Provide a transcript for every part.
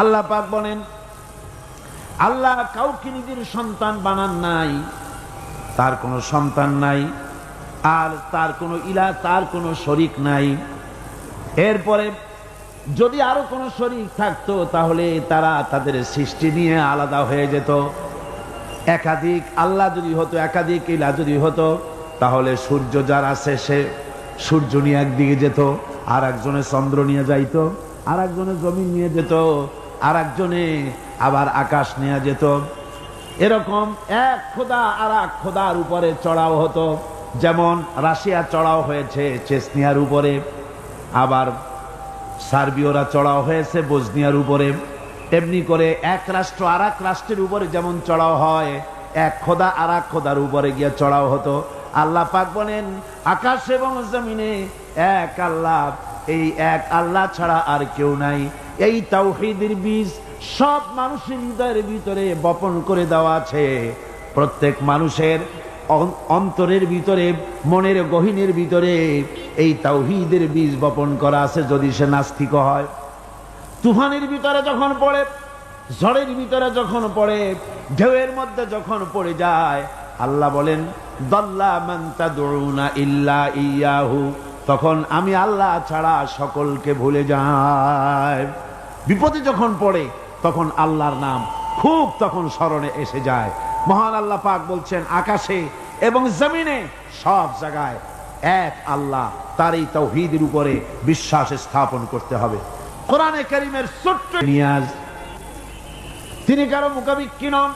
আল্লাহ পাক বলেন, আল্লাহ কাউকে নিজের সন্তান বানান নাই, তার কোনো সন্তান নাই, আর তার কোনো ইলাহ, তার কোনো শরীক নাই। এরপরে যদি আরো কোনো শরীক থাকতো তাহলে তারা তাদের সৃষ্টি নিয়ে আলাদা হয়ে যেত। একাধিক আল্লাহ যদি হতো, একাধিক ইলাহ যদি হতো, তাহলে সূর্য যার আছে সে সূর্য নিয়ে একদিকে যেত, আর একজনে চন্দ্র নিয়ে যাইত, আর একজনে জমিন নিয়ে যেত, আর একজনে আবার আকাশ নিয়ে যেত। এরকম এক খোদা আর এক খোদার উপরে চড়াও হতো। যেমন রাশিয়া চড়াও হয়েছে চেচনিয়ার উপরে, আবার সার্বিয়রা চড়াও হয়েছে বসনিয়ার উপরে। তেমনি করে এক রাষ্ট্র আর এক রাষ্ট্রের উপরে যেমন চড়াও হয়, এক খোদা আর এক খোদার উপরে গিয়ে চড়াও হতো। আল্লাহ পাক বলেন, আকাশ এবং জমিনে এক আল্লাহ, এই এক আল্লাহ ছাড়া আর কেউ নাই। এই তাওহীদের বীজ সব মানুষের হৃদয়ের ভিতরে বপন করে দেওয়া আছে। প্রত্যেক মানুষের অন্তরের ভিতরে, মনের গহীনের ভিতরে এই তাওহীদের বীজ বপন করা আছে। যদি সে নাস্তিক হয়, তুফানের ভিতরে যখন পড়ে, ঝড়ের ভিতরে যখন পড়ে, ঢেউয়ের মধ্যে যখন পড়ে যায়, আল্লাহ বলেন, দাল্লা মান তাদউনা ইল্লা ইয়াহু, তখন আমি আল্লাহ ছাড়া সকলকে ভুলে যায়। বিপদে যখন পড়ে তখন আল্লাহর নাম খুব তখন স্মরণে এসে যায়। মহান আল্লাহ পাক বলছেন, আকাশে এবং জমিনে সব জায়গায় এক আল্লাহ, তার এই তাওহীদের উপরে বিশ্বাস স্থাপন করতে হবে। কোরআনে কারীমের ছোট্ট নিয়াজ, তিনি কারো মুখাপেক্ষী নন,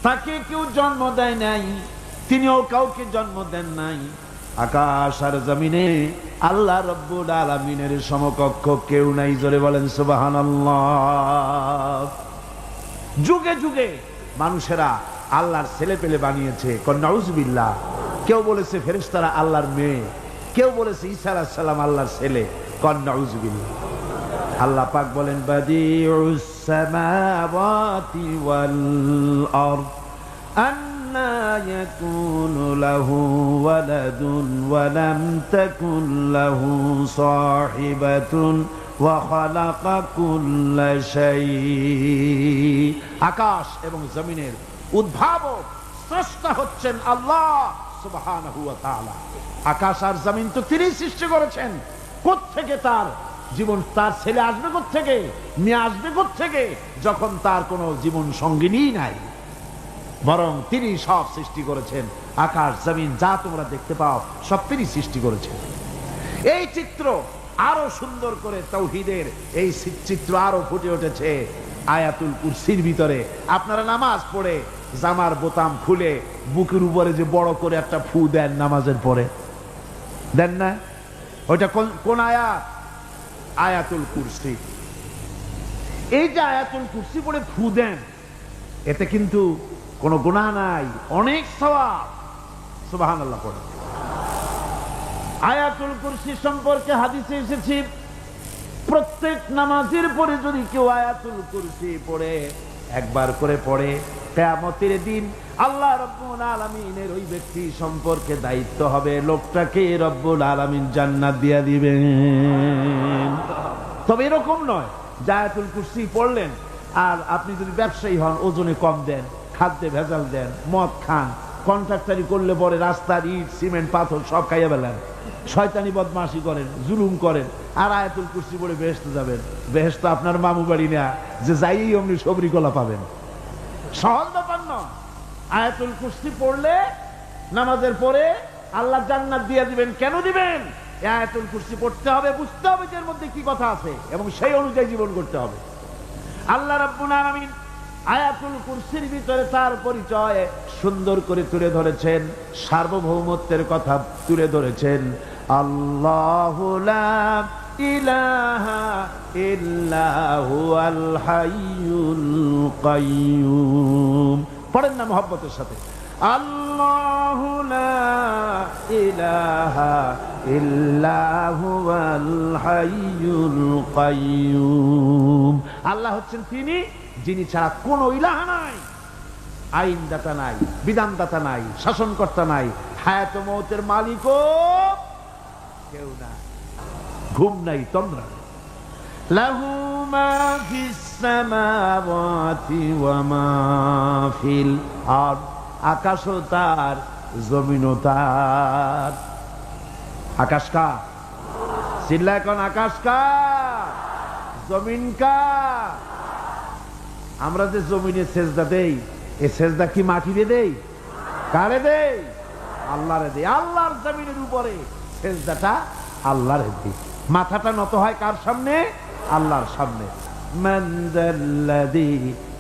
তাকে কেউ জন্ম দেয় নাই, তিনিও কাউকে জন্ম দেন নাই। আকাশ আর জমিনে আল্লাহ রব্বুল আলামিনের সমকক্ষ কেউ নাই। জোরে বলেন সুবহানাল্লাহ। যুগে যুগে মানুষেরা আল্লাহর ছেলে পেলে বানিয়েছে, নাউজুবিল্লাহ। কেউ বলেছে ফেরেশতারা আল্লাহর মেয়ে, কেউ বলেছে ঈসা আলাইহিস সালাম আল্লাহর ছেলে, নাউজুবিল্লাহ। আল্লাহ পাক বলেন, বাদিউস সামাওয়াতি ওয়াল আরদ আন্না ইয়াকুনু লাহু ওয়ালাদুন ওয়া লাম তাকুন লাহু সাহিবাতুন ওয়া খালাকা কুল্লা শাই। আকাশ এবং জমিনের উদ্ভাবক, স্রষ্টা হচ্ছেন আল্লাহ সুবহানাহু ওয়া তাআলা। আকাশ আর জমিন তো তিনি সৃষ্টি করেছেন। কোত্থেকে তার জীবন, তার ছেলে আসবে কোত্থেকে, মেয়ে আসবে কোত্থেকে, যখন তার কোনো জীবন সঙ্গিনী নাই? বরং তিনি সব সৃষ্টি করেছেন। আকাশ জমিন যা তোমরা দেখতে পাও সব তিনি সৃষ্টি করেছেন। এই চিত্র আরো সুন্দর করে তাওহীদের এই চিত্র আরো ফুটে উঠেছে আয়াতুল কুরসির ভিতরে। আপনারা নামাজ পড়ে জামার বোতাম খুলে বুকের উপরে যে বড় করে একটা ফু দেন নামাজের পরে, দেন না? ওইটা কোন আয়াত? আয়াতুল কুরসি। এই যে আয়াতুল কুরসি পড়ে ফু দেন, এতে কিন্তু কোনো গুনাহ নাই, অনেক সওয়াব। সুবহানাল্লাহ পড়ে। আয়াতুল কুরসি সম্পর্কে হাদিসে এসেছে, প্রত্যেক নামাজের পরে যদি কেউ আয়াতুল কুরসি পড়ে, একবার করে পড়ে, কিয়ামতের দিন আল্লাহ রাব্বুল আলামিনের ওই ব্যক্তি সম্পর্কে দায়িত্ব হবে, লোকটাকে রব্বুল আলামিন জান্নাত দিয়ে দিবেন। তবে এরকম নয় যে আয়াতুল কুরসি পড়লেন আর আপনি যদি ব্যবসায়ী হন, ওজনে কম দেন, খাদ্যে ভেজাল দেন, মদ খান, কন্ট্রাক্টারি করলে পরে রাস্তার ইট সিমেন্ট পাথর সব খাইয়া ফেলেন, শয়তানি বদমাশি করেন, জুলুম করেন, আর আয়াতুল কুরসি পড়ে বেহেশতে যাবেন। বেহেশত আপনার মামু বাড়ি না যে যাইই অমনি সবরি কলা পাবেন। সহজ ব্যাপার নয়। আয়াতুল কুরসি পড়লে নামাজের পরে আল্লাহ জান্নাত দিয়ে দিবেন। কেন দিবেন? আয়াতুল কুরসি পড়তে হবে, বুঝতে হবে যে এর মধ্যে কি কথা আছে এবং সেই অনুযায়ী জীবন করতে হবে। আল্লাহ রাব্বুল আলামিন আয়াতুল কুরসির ভিতরে তার পরিচয় সুন্দর করে তুলে ধরেছেন, সার্বভৌমত্বের কথা তুলে ধরেছেন। আল্লাহু লা ইলাহা ইল্লা হুয়াল হাইয়ুল কাইয়্যুম। পড়েন না মহব্বতের সাথে, আল্লাহু লা ইলাহা ইল্লা হুয়াল হাইয়ুল কাইয়্যুম। আল্লাহ হচ্ছেন তিনি যিনি ছাড়া কোনো ইলাহ নাই, আইনদাতা নাই, বিধানদাতা নাই, শাসনকর্তা নাই, হায়াত ও মওতের মালিকও কেউ নাই, ঘুম নাই, তন্দ্রা নাই। লাহু মা ফিস সামাওয়াতি ওয়া মা ফিল আরদ, আকাশও তার, জমিনও তার। আকাশ কার? চিল্লায় কোন আকাশ কার? জমিন কার? আমরা যে জমিনে সেজদা দেই, এই সেজদা কি মাটিতে দেই? কারে দেই? আল্লাহরে দেই। আল্লাহর জমিনের উপরে সেজদাটা আল্লাহরে দেই। মাথাটা নত হয় কার সামনে? আল্লাহর সামনে। মান যাল্লাযী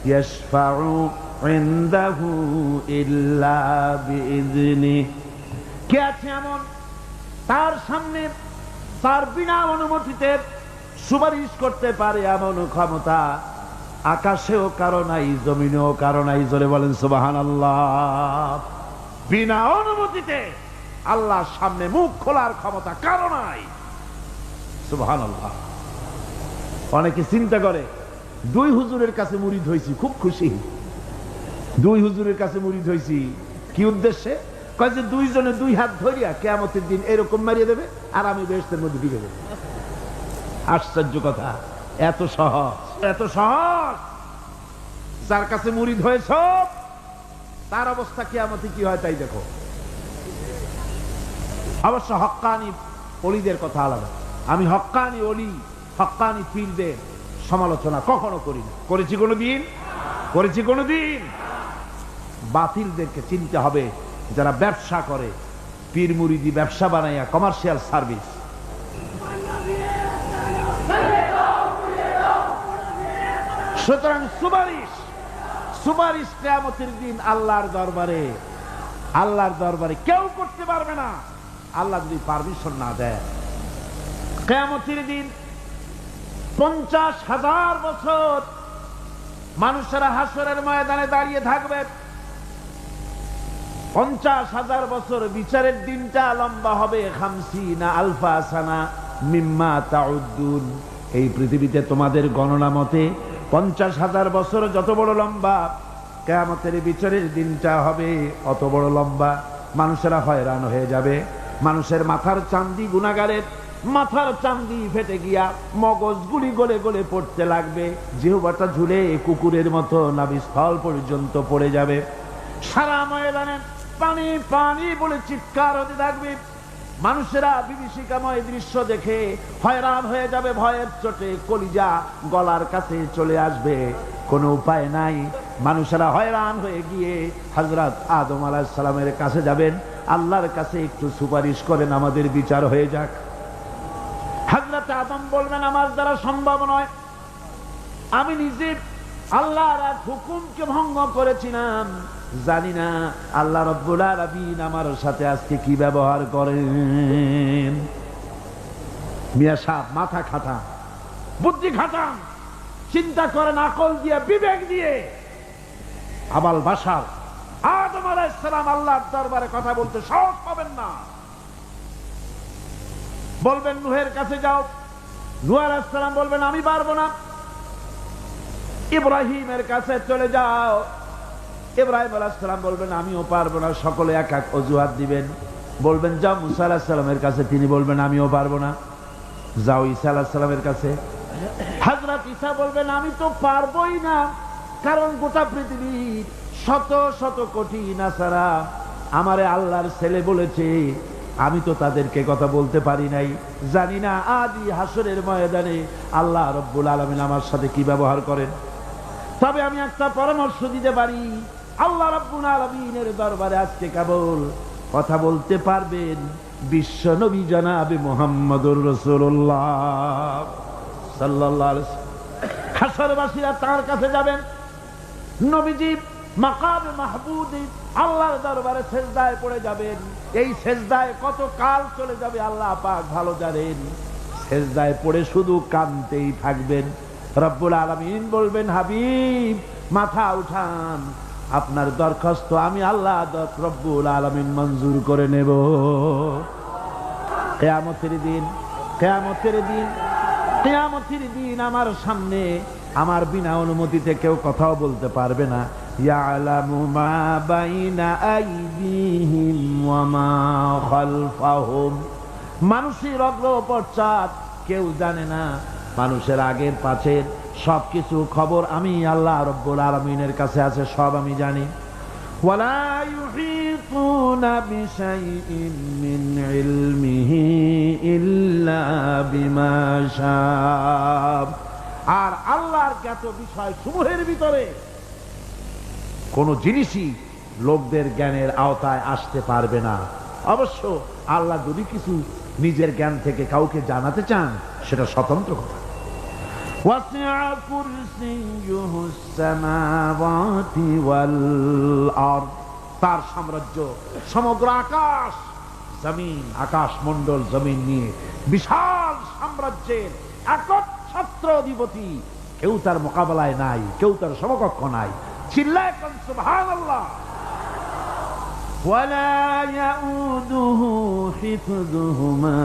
ইয়াশফাউ ইনদাহু ইল্লা বিইযনিহি, কে আছে এমন তার সামনে তার বিনা অনুমতিতে সুপারিশ করতে পারে এমন ক্ষমতা আকাশেও কারো নাই, জমিনেও কারো নাই। জোরে বলেন সুবহানাল্লাহ। বিনা অনুমতিতে আল্লাহর সামনে মুখ খোলার ক্ষমতা কারো নাই। সুবহানাল্লাহ। অনেকে চিন্তা করে দুই হুজুরের কাছে মুরিদ হইছি, খুব খুশি। দুই হুজুরের কাছে মুরিদ হইছি, কি উদ্দেশ্যে? কয় যে দুইজনে দুই হাত ধরিয়া কিয়ামতের দিন এরকম মারিয়ে দেবে আর আমি বেহেশতের মধ্যে ঢুকে দেব। আশ্চর্য কথা, এত সহজ, এত সহজ। যার কাছে মুরিদ হয়েছ তার অবস্থা কিয়ামতে কি হয় তাই দেখো। অবশ্য হক্কানি ওলিদের কথা আলাদা। আমি হক্কানি ওলি, হক্কানি পীরদের সমালোচনা কখনো করি না। করেছি কোনোদিন? করেছি কোনোদিন? বাতিলদেরকে চিনতে হবে যারা ব্যবসা করে, পীর মুরিদি ব্যবসা বানাইয়া কমার্শিয়াল সার্ভিস। সুতরাং সুপারিশ, সুপারিশ কিয়ামতের দিন আল্লাহর দরবারে, আল্লাহর দরবারে কেউ করতে পারবে না আল্লাহ যদি পারমিশন না দেয়। কিয়ামতের দিন 50,000 বছর মানুষেরা হাসরের ময়দানে দাঁড়িয়ে থাকবে। 50,000 বছর বিচারের দিনটা লম্বা হবে 50 আলফা সানা মিম্মা তাউদ্দুন। এই পৃথিবীতে তোমাদের গণনা মতে 50,000 বছর যত বড় লম্বা, কিয়ামতের বিচারের দিনটা হবে অত বড় লম্বা। মানুষেরা হয়রান হয়ে যাবে। মানুষের মাথার চান্দি, গুনাহগারের মাথার চান্দি ফেটে গিয়া মগজগুলি গলে গলে পড়তে লাগবে। জিহ্বাটা ঝুলে কুকুরের মতো নাভিস্থল পর্যন্ত পড়ে যাবে। সারা ময়দানে পানি পানি বলে চিৎকার হতে থাকবে। মানুষেরা বিভীষিকাময় দৃশ্য দেখে হয়রান হয়ে যাবে। ভয়ের চোটে কলিজা গলার কাছে চলে আসবে। কোনো উপায় নাই। মানুষেরা হয়রান হয়ে গিয়ে হযরত আদম আলাইহিস সালামের কাছে যাবেন, আল্লাহর কাছে একটু সুপারিশ করেন আমাদের বিচার হয়ে যাক। হযরত আদম বলবেন আমার দ্বারা সম্ভব নয়, আমি নিজে আল্লাহর এক হুকুমকে ভঙ্গ করেছিলাম, জানি না আল্লাহ রাব্বুল আলামিন আমার সাথে আজকে কি ব্যবহার করেন। মিয়া সাহেব মাথা খাটান, বুদ্ধি খাটান, চিন্তা করেন আকল দিয়ে, বিবেক দিয়ে। আবাল বাশার আদম আলাইহিস সালাম আল্লাহর দরবারে কথা বলতে সাহস পাবেন না। বলবেন নূহের কাছে যাও, নূহ আলাইহিস সালাম বলবেন আমি পারবো না। ইব্রাহিমের কাছে চলে যাও, ইব্রাহিম আলাইহিস সালাম বলবেন আমিও পারবো না। সকলে এক এক অজুহাত দিবেন। বলবেন যাও মুসা আলাইহিস সালামের কাছে, তিনি বলবেন আমিও পারবো না। যাও ঈসা আলাইহিস সালামের কাছে, হযরত ঈসা বলবেন আমি তো পারবোই না, কারণ গোটা পৃথিবীর শত শত কোটি নাসারা আমারে আল্লাহর ছেলে বলেছে, আমি তো তাদেরকে কথা বলতে পারি নাই, জানি না আদি হাসরের ময়দানে আল্লাহ রাব্বুল আলামিন আমার সাথে কি ব্যবহার করেন। তবে আমি একটা পরামর্শ দিতে পারি, আল্লাহ রাব্বুল আলামিনের দরবারে আজকে কেবল কথা বলতে পারবেন বিশ্ব নবী জনাবে মুহাম্মদুর রাসূলুল্লাহ সাল্লাল্লাহু আলাইহি ওয়াসাল্লাম। হাসরবাসীরা তার কাছে যাবেন। নবীজি মাকামে মাহমুদে আল্লাহর দরবারে সেজদায় পড়ে যাবেন। এই সেজদায় কত কাল চলে যাবে আল্লাহ পাক ভালো জানেন। সেজদায় পড়ে শুধু কাঁদতেই থাকবেন। রব্বুল আলামিন বলবেন হাবিব মাথা উঠান, আপনার দরখাস্ত আমি আল্লাহ রব্বুল আলামিন মঞ্জুর করে নেব। কিয়ামতের দিন, কিয়ামতের দিন, কিয়ামতের দিন আমার সামনে আমার বিনা অনুমতিতে কেউ কথাও বলতে পারবে না। ইয়ালামু মা বাইনা আইদিহিম ওয়া মা খালফাহুম, মানুষের অগ্র পশ্চাৎ কেউ জানে না মানুষের আগের পাছের সবকিছু খবর আমি আল্লাহ রব্বুল আলামিনের কাছে আছে, সব আমি জানি। ওয়ালা ইউহিতুনা বিশাইইন মিন ইলমিহি ইল্লা বিমা শাআ। আর আল্লাহর জ্ঞাত বিষয় সমূহের ভিতরে কোন জিনিসই লোকদের জ্ঞানের আওতায় আসতে পারবে না। অবশ্য আল্লাহ যদি কিছু নিজের জ্ঞান থেকে কাউকে জানাতে চান সেটা স্বতন্ত্র কথা। ওয়াসিআ কুরসিয়ুহুস সামাওয়াতি ওয়াল আরদ, তার সাম্রাজ্য সমগ্র আকাশ জমিন, আকাশ মণ্ডল জমিন নিয়ে বিশাল সাম্রাজ্যের একচ্ছত্র অধিপতি, কেউ তার মোকাবেলায় নাই, কেউ তার সমকক্ষ নাই। চিল্লায় কোন সুবহানাল্লাহ। ওয়ালা ইয়াউদুহু হিফযুহুমা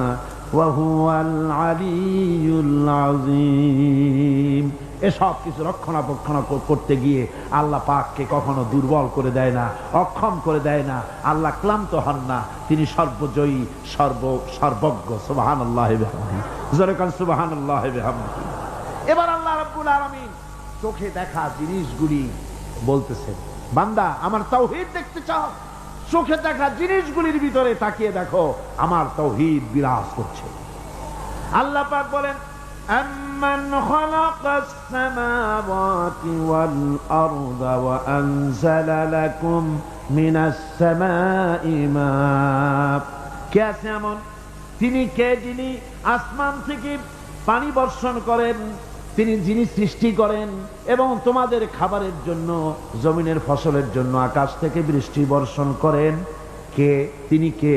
ওয়া হুয়াল আলিয়্যুল আযীম। এসব কিছু রক্ষণাবেক্ষণ করতে গিয়ে আল্লাহ পাককে কখনো দুর্বল করে দেয় না, অক্ষম করে দেয় না। আল্লাহ ক্লান্ত হন না, তিনি সর্বজয়ী, সর্বজ্ঞ। সুবহানাল্লাহি ওয়া বিহামদিহি, জোরে কান সুবহানাল্লাহি ওয়া বিহামদিহি। এবার আল্লাহ রাব্বুল আলামিন চোখে দেখা জিনিসগুলি বলতেছেন, বান্দা আমার তাওহীদ দেখতে চাও, চোখে দেখা জিনিসগুলির ভিতরে তাকিয়ে দেখো আমার তাওহীদ বিরাজ করছে। আল্লাহ পাক বলেন, আম্মান খালাকাস সামাওয়াতি ওয়াল আরদা ওয়া আনজালা লাকুম মিনাস সামাই মা। কে আছে এমন? তিনি কে যিনি আসমান থেকে পানি বর্ষণ করেন, তিনি যিনি সৃষ্টি করেন এবং তোমাদের খাবারের জন্য, জমিনের ফসলের জন্য আকাশ থেকে বৃষ্টি বর্ষণ করেন। কে? তিনি কে?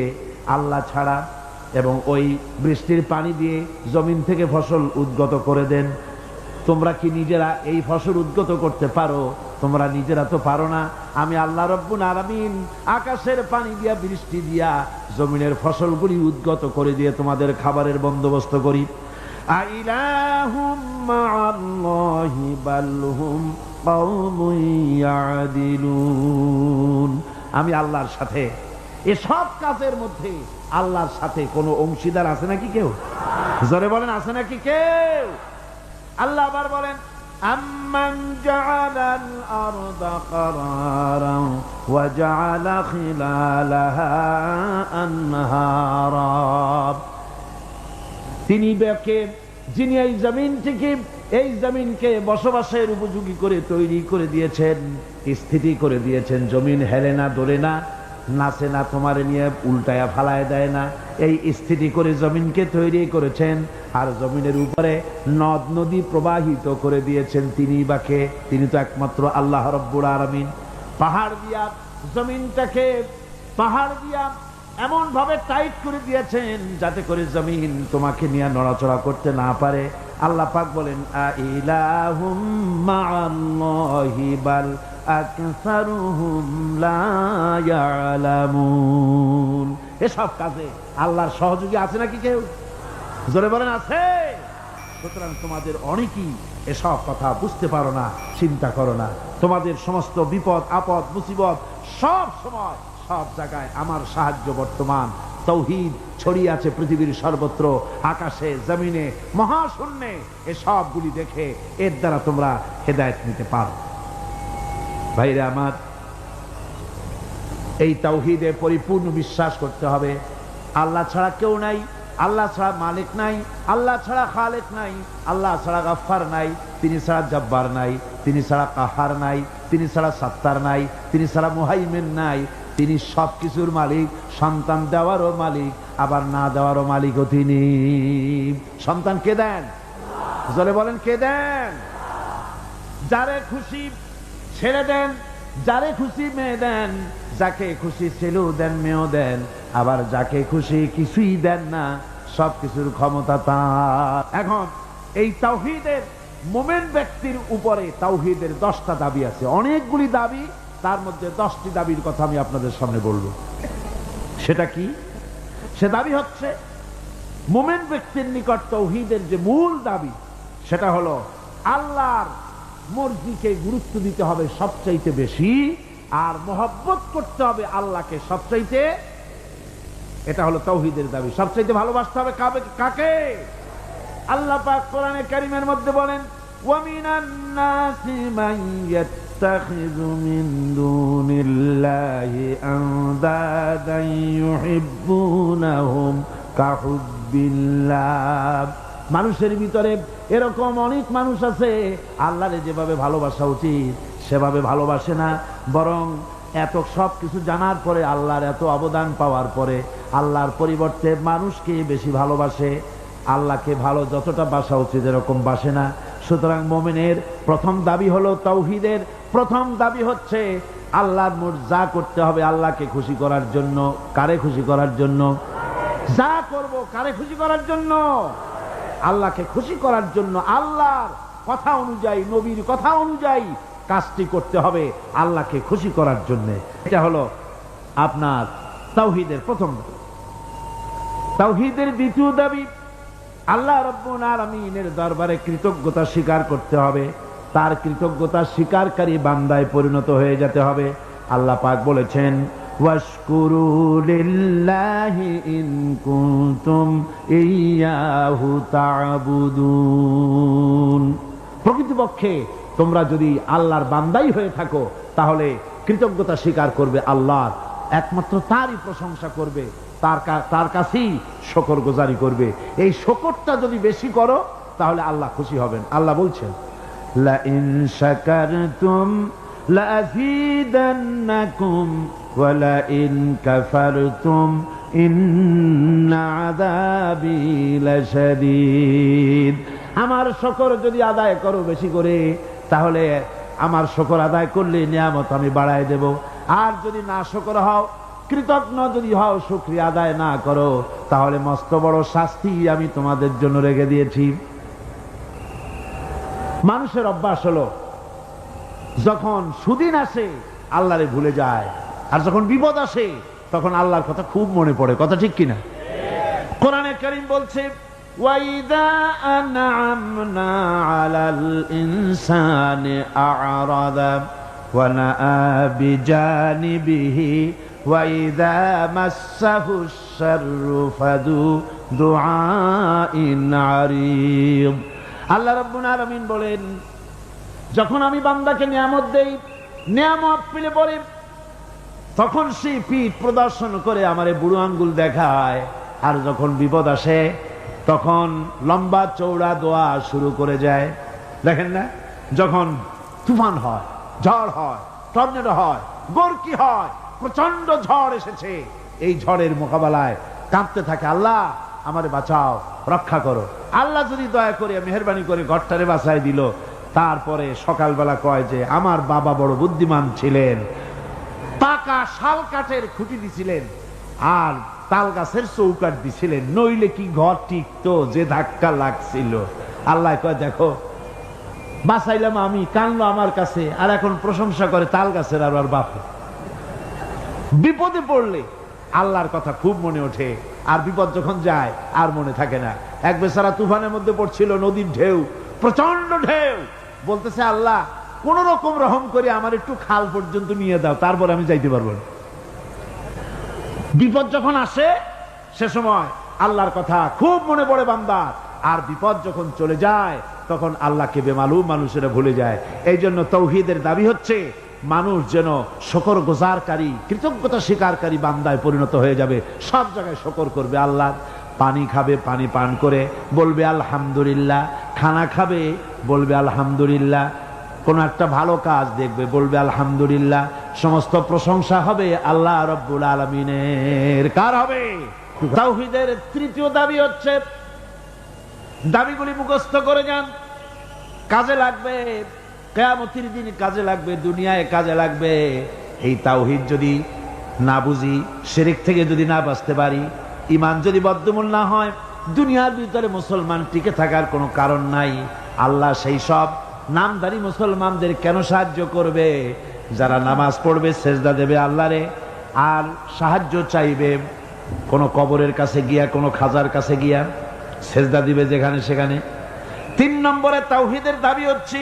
আল্লাহ ছাড়া। এবং ওই বৃষ্টির পানি দিয়ে জমিন থেকে ফসল উদ্গত করে দেন। তোমরা কি নিজেরা এই ফসল উদ্গত করতে পারো? তোমরা নিজেরা তো পারো না। আমি আল্লাহ রাব্বুল আলামিন আকাশের পানি দিয়া, বৃষ্টি দিয়া জমিনের ফসলগুলি উদ্গত করে দিয়ে তোমাদের খাবারের বন্দোবস্ত করি। আইলাহুম মাআল্লাহি বাল হুম কওমুন ইয়াদিলুন। আমি আল্লাহর সাথে এসব কাজের মধ্যে আল্লাহর সাথে কোনো অংশীদার আছে নাকি কেউ? জোরে বলেন, আছে নাকি কেউ? আল্লাহ আবার বলেন, আম্মান জাআলাল আরদা কারারান ওয়া জাআলা খিলালাহা আনহারা। তিনি যিনি এই জমিনকে বসবাসের উপযোগী করে তৈরি করে দিয়েছেন, স্থিতি করে দিয়েছেন। জমিন হেলে না, দোলে না, নাচে না, তোমার নিয়ে উল্টায়া ফালায় দেয় না। এই স্থিতি করে জমিনকে তৈরি করেছেন। আর জমিনের উপরে নদ নদী প্রবাহিত করে দিয়েছেন তিনি বাকে, তিনি তো একমাত্র আল্লাহ রাব্বুল আলামিন। পাহাড় দিয়া জমিনটাকে, পাহাড় দিয়া এমন ভাবে টাইট করে দিয়েছেন যাতে করে জমিন তোমাকে নিয়ে নড়াচড়া করতে না পারে। আল্লাহ পাক বলেন, আইলাহুম মাআল্লাহি বাল আকসারুহুম লা ইয়ালামুন। এসব কাজে আল্লাহর সহযোগী আছে নাকি কেউ? জোরে বলেন, আছে। সুতরাং তোমাদের অনেকেই এসব কথা বুঝতে পারো না, চিন্তা করো না। তোমাদের সমস্ত বিপদ আপদ মুসিবত সব সময় সব জায়গায় আমার সাহায্য বর্তমান। তাওহীদ ছড়িয়ে আছে পৃথিবীর সর্বত্র, আকাশে, জমিনে, মহাশূন্যে। এসবগুলি দেখে এর দ্বারা তোমরা হেদায়েত নিতে পারো। ভাইরা আমার, এই তাওহীদে পরিপূর্ণ বিশ্বাস করতে হবে। আল্লাহ ছাড়া কেউ নাই, আল্লাহ ছাড়া মালিক নাই, আল্লাহ ছাড়া খালেক নাই, আল্লাহ ছাড়া গাফফার নাই, তিনি ছাড়া জব্বার নাই, তিনি ছাড়া কাহার নাই, তিনি ছাড়া সাত্তার নাই, তিনি ছাড়া মুহাইমিন নাই। তিনি সব কিছুর মালিক, সন্তান দেওয়ারও মালিক, আবার না দেওয়ারও মালিকও তিনি। সন্তান কে দেন? জোরে বলেন, কে দেন? যারে খুশি ছেড়ে দেন, যারে খুশি মেয়ে দেন, যাকে খুশি ছেলেও দেন, মেয়েও দেন, আবার যাকে খুশি কিছুই দেন না। সব কিছুর ক্ষমতা তার। এখন এই তাওহীদের মুমিন ব্যক্তির উপরে তাওহীদের 10টা দাবি আছে, অনেকগুলি দাবি। তার মধ্যে 10টি দাবির কথা আমি আপনাদের সামনে বলবো। সেটা কি? সে দাবি হচ্ছে, মুমিন ব্যক্তির নিকট তাওহীদের যে মূল দাবি সেটা হলো আল্লাহর মর্জিকে গুরুত্ব দিতে হবে সবচাইতে বেশি, আর মহব্বত করতে হবে আল্লাহকে সবচাইতে। এটা হলো তাওহীদের দাবি। সবচাইতে ভালোবাসতে হবে কাকে? আল্লাহ পাক কোরআনে কারীমের মধ্যে বলেন, ওয়া মিনান নাসি মান ইয়াত্তাখিযু মিন দুনিল্লাহি আনদাদান ইউহিব্বুনাহুম কাহুব্বিল্লাহ। মানুষের ভিতরে এরকম অনেক মানুষ আছে, আল্লাহরে যেভাবে ভালোবাসা উচিত সেভাবে ভালোবাসে না, বরং এত সব কিছু জানার পরে, আল্লাহর এত অবদান পাওয়ার পরে আল্লাহর পরিবর্তে মানুষকে বেশি ভালোবাসে, আল্লাহকে ভালো যতটা বাসা উচিত এরকম বাসে না। সুতরাং মুমিনের প্রথম দাবি হলো তাওহীদের প্রথম দাবি হচ্ছে আল্লাহর মোট যা করতে হবে আল্লাহকে খুশি করার জন্য। কারে খুশি করার জন্য? যা করব কারে খুশি করার জন্য? আল্লাহকে খুশি করার জন্য। আল্লাহর কথা অনুযায়ী, নবীর কথা অনুযায়ী কাজটি করতে হবে আল্লাহকে খুশি করার জন্য। এটা হলো আপনার তাওহীদের প্রথম দাবি। তাওহীদের দ্বিতীয় দাবি, আল্লাহ রাব্বুল আলামিনের দরবারে কৃতজ্ঞতা স্বীকার করতে হবে, তার কৃতজ্ঞতা স্বীকারকারী বান্দায় পরিণত হয়ে যেতে হবে। আল্লাহ পাক বলেছেন, ওয়াশকুরু লিল্লাহি ইন কুনতুম ইয়্যাহু তা'বুদুন। প্রকৃতপক্ষে তোমরা যদি আল্লাহর বান্দাই হয়ে থাকো তাহলে কৃতজ্ঞতা স্বীকার করবে, আল্লাহর একমাত্র তারই প্রশংসা করবে, তার কাছেই শুকরগুজারি করবে। এই শুকরটা যদি বেশি করো তাহলে আল্লাহ খুশি হবেন। আল্লাহ বলছেন, লা ইন শাকারতুম লা আযীদান্নাকুম ওয়া লা ইন কাফারতুম ইন্না আযাবি লাশাদীদ। আমার শুকর যদি আদায় করো বেশি করে, তাহলে আমার শুকর আদায় করলে নিয়ামত আমি বাড়ায় দেব। আর যদি না শুকর হও, কৃতজ্ঞ যদি হও, শুকরিয়া আদায় না করো, তাহলে মস্ত বড় শাস্তি আমি তোমাদের জন্য রেখে দিয়েছি। মানুষের অভ্যাস হলো যখন সুদিন আসে আল্লাহরে ভুলে যায়, আর যখন বিপদ আসে তখন আল্লাহর কথা খুব মনে পড়ে। কথা ঠিক কিনা? কোরআনে কারীম বলছে, وَإِذَا أَنْعَمْنَا عَلَى الْإِنسَانِ أَعْرَضَ وَنَأَى بِجَانِبِهِ وَإِذَا مَسَّهُ الشَّرُّ فَذُو دُعَاءٍ عَرِيضٍ। আল্লাহ রাব্বুল আলামিন বলেন, যখন আমি বান্দাকে নিয়ামত দেই, নিয়ামত পেলে পরে তখন সে পিঠ প্রদর্শন করে আমারে বুড়ো আঙ্গুল দেখায়, আর যখন বিপদ আসে তখন লম্বা চৌড়া দোয়া শুরু করে যায়। দেখেন না, যখন তুফান হয়, ঝড় হয়, টর্নেডো হয়, গর্কি হয়, প্রচন্ড ঝড় এসেছে, এই ঝড়ের মোকাবেলায় কাঁদতে থাকে, আল্লাহ আমারে বাঁচাও, রক্ষা করো। আল্লাহ যদি দয়া করে মেহেরবানি করে ঘরটারে বাঁচায় দিল, তারপরে সকালবেলা কয় যে আমার বাবা বড় বুদ্ধিমান ছিলেন, পাকা শাল কাঠের খুঁটি দিছিলেন আর তাল গাছের চৌকাঠ দিছিলেন, নইলে কি ঘর টিকতো, যে ধাক্কা লাগছিল। আল্লাহ কয় দেখো বাঁচাইলাম আমি, কানলো আমার কাছে, আর এখন প্রশংসা করে তাল গাছের আর ওর বাপে। বিপদে পড়লে আল্লাহর কথা খুব মনে ওঠে, আর বিপদ যখন যায় আর মনে থাকে না। এক বেচারা তুফানের মধ্যে পড়ছিল, নদীর ঢেউ, প্রচন্ড ঢেউ, বলতেছে আল্লাহ কোন রকম রহম করে আমার একটু খাল পর্যন্ত নিয়ে দাও, তারপর আমি যাইতে পারবো না। বিপদ যখন আসে সে সময় আল্লাহর কথা খুব মনে পড়ে বান্দার, আর বিপদ যখন চলে যায় তখন আল্লাহকে বেমালুম মানুষেরা ভুলে যায়। এই জন্য তাওহীদের দাবি হচ্ছে মানুষ যেন শুকরগুজারকারী, কৃতজ্ঞতা স্বীকারকারী বান্দায় পরিণত হয়ে যাবে, সব জায়গায় শুকর করবে আল্লাহর। পানি খাবে, পানি পান করে বলবে আলহামদুলিল্লাহ, খানা খাবে বলবে আলহামদুলিল্লাহ, কোন একটা ভালো কাজ দেখবে বলবে আলহামদুলিল্লাহ। সমস্ত প্রশংসা হবে আল্লাহ রাব্বুল আলামিনের। কার হবে? তাওহীদের তৃতীয় দাবি হচ্ছে, দাবিগুলি মুখস্থ করে যান, কাজে লাগবে, কিয়ামতের দিন কাজে লাগবে, দুনিয়ায় কাজে লাগবে। এই তাওহীদ যদি না বুঝি, শিরক থেকে যদি না বাঁচতে পারি, ঈমান যদি বদ্ধমূল না হয়, দুনিয়ার ভিতরে মুসলমান টিকে থাকার কোনো কারণ নাই। আল্লাহ সেই সব নামধারী মুসলমানদের কেন সাহায্য করবে? যারা নামাজ পড়বে, সেজদা দেবে আল্লাহরে, আর সাহায্য চাইবে কোন কবরের কাছে গিয়া, কোন খাজার কাছে গিয়া সেজদা দিবে যেখানে সেখানে। 3 নম্বরে তাওহীদের দাবি হচ্ছে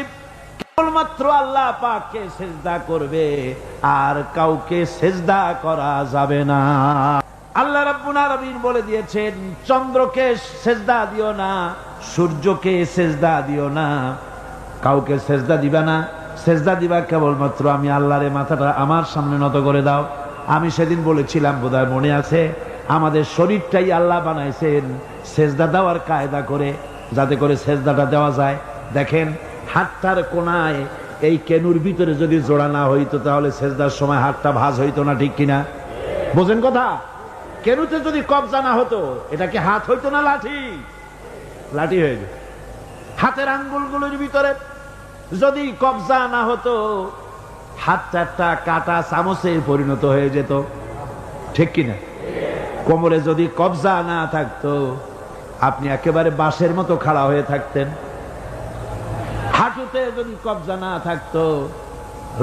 কেবলমাত্র আল্লাহ পাককে সেজদা করবে, আর কাউকে সেজদা করা যাবে না। আল্লাহ রাব্বুল রাব্বুল আলামিন বলে দিয়েছেন, চন্দ্রকে সেজদা দিও না, সূর্যকে সেজদা দিও না, কাউকে সেজদা দিবা না। সেজদা দিবা কেবলমাত্র আমি আল্লাহরে, মাথাটা আমার সামনে নত করে দাও। আমি সেদিন বলেছিলাম, বোধহয় মনে আছে, আমাদের শরীরটাই আল্লাহ বানাইছেন সেজদা দেওয়ার কায়দা করে, যাতে করে সেজদাটা দেওয়া যায়। দেখেন হাতটার কোনায় এই কেনুর ভিতরে যদি জোড়া না হইতো তাহলে সেজদার সময় হাতটা ভাঁজ হইতো না, ঠিক কিনা? বোঝেন কথা? কেনুতে যদি কবজা না হতো এটা কি হাত হইতো না লাঠি? লাঠি হয়ে যেত। হাতের আঙ্গুলগুলোর ভিতরে যদি কবজা না হতো হাতটা একটা কাটা চামচে পরিণত হয়ে যেত, ঠিক কিনা? কোমরে যদি কবজা না থাকতো আপনি একেবারে বাঁশের মতো খাড়া হয়ে থাকতেন। হাঁটুতে যদি কবজা না থাকতো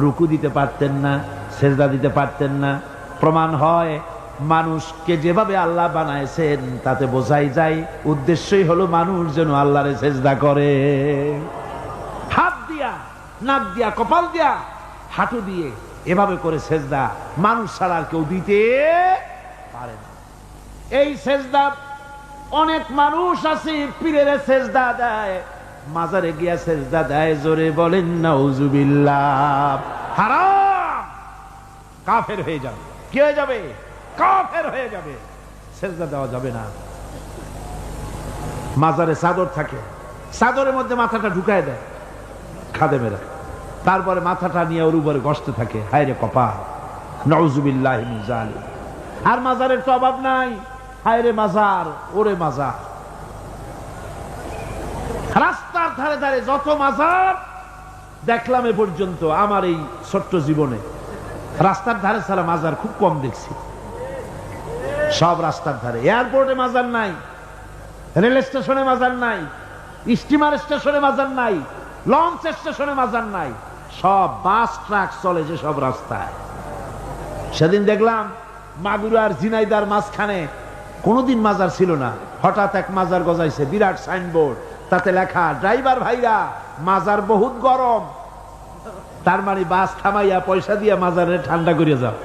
রুকু দিতে পারতেন না, সেজদা দিতে পারতেন না। প্রমাণ হয় মানুষকে যেভাবে আল্লাহ বানাইছেন তাতে বোঝাই যায় উদ্দেশ্যই হলো মানুষ যেন আল্লাহরে সেজদা করে। হাত দিয়া, নাক দিয়া, কপাল দিয়া, হাঁটু দিয়ে এভাবে করে সেজদা মানুষ ছাড়া আর কেউ দিতে পারে না। এই সেজদা অনেক মানুষ আছে পীরের সেজদা দেয়, মাজারে গিয়া সেজদা দেয়, জোরে বলেন নাউজুবিল্লাহ। হারাম, কাফের হয়ে যাবে। কি হয়ে যাবে? কাফের হয়ে যাবে। সেজদা দেওয়া যাবে না। মাজারে চাদর থাকে, চাদরের মধ্যে মাথাটা ঢুকায় দেয় খাদেমেরা, তারপরে মাথাটা নিয়ে ওর উপরে গসতে থাকে। হায় রে কপাল, নাউজুবিল্লাহি মিন যালিক। আর মাজারের তো অভাব নাই। হায় রে মাজার, ওরে মাজার। রাস্তার ধারে ধারে যত মাজার দেখলাম এ পর্যন্ত আমার এই ছোট্ট জীবনে, রাস্তার ধারে ছাড়া মাজার খুব কম দেখছি। সব রাস্তার ধারে। এয়ারপোর্টে মাজার নাই, রেল স্টেশনে মাজার নাই, স্টিমার স্টেশনে মাজার নাই, লঞ্চ স্টেশনে মাজার নাই, সব বাস ট্রাক চলে যে সব রাস্তায়। সেদিন দেখলাম মাগুরার ঝিনাইদার মাঝখানে কোনোদিন মাজার ছিল না, হঠাৎ এক মাজার গজাইছে, বিরাট সাইনবোর্ড, তাতে লেখা, ড্রাইভার ভাইরা মাজার বহুত গরম। তার মানে বাস থামাইয়া পয়সা দিয়ে মাজারে ঠান্ডা করে যাও।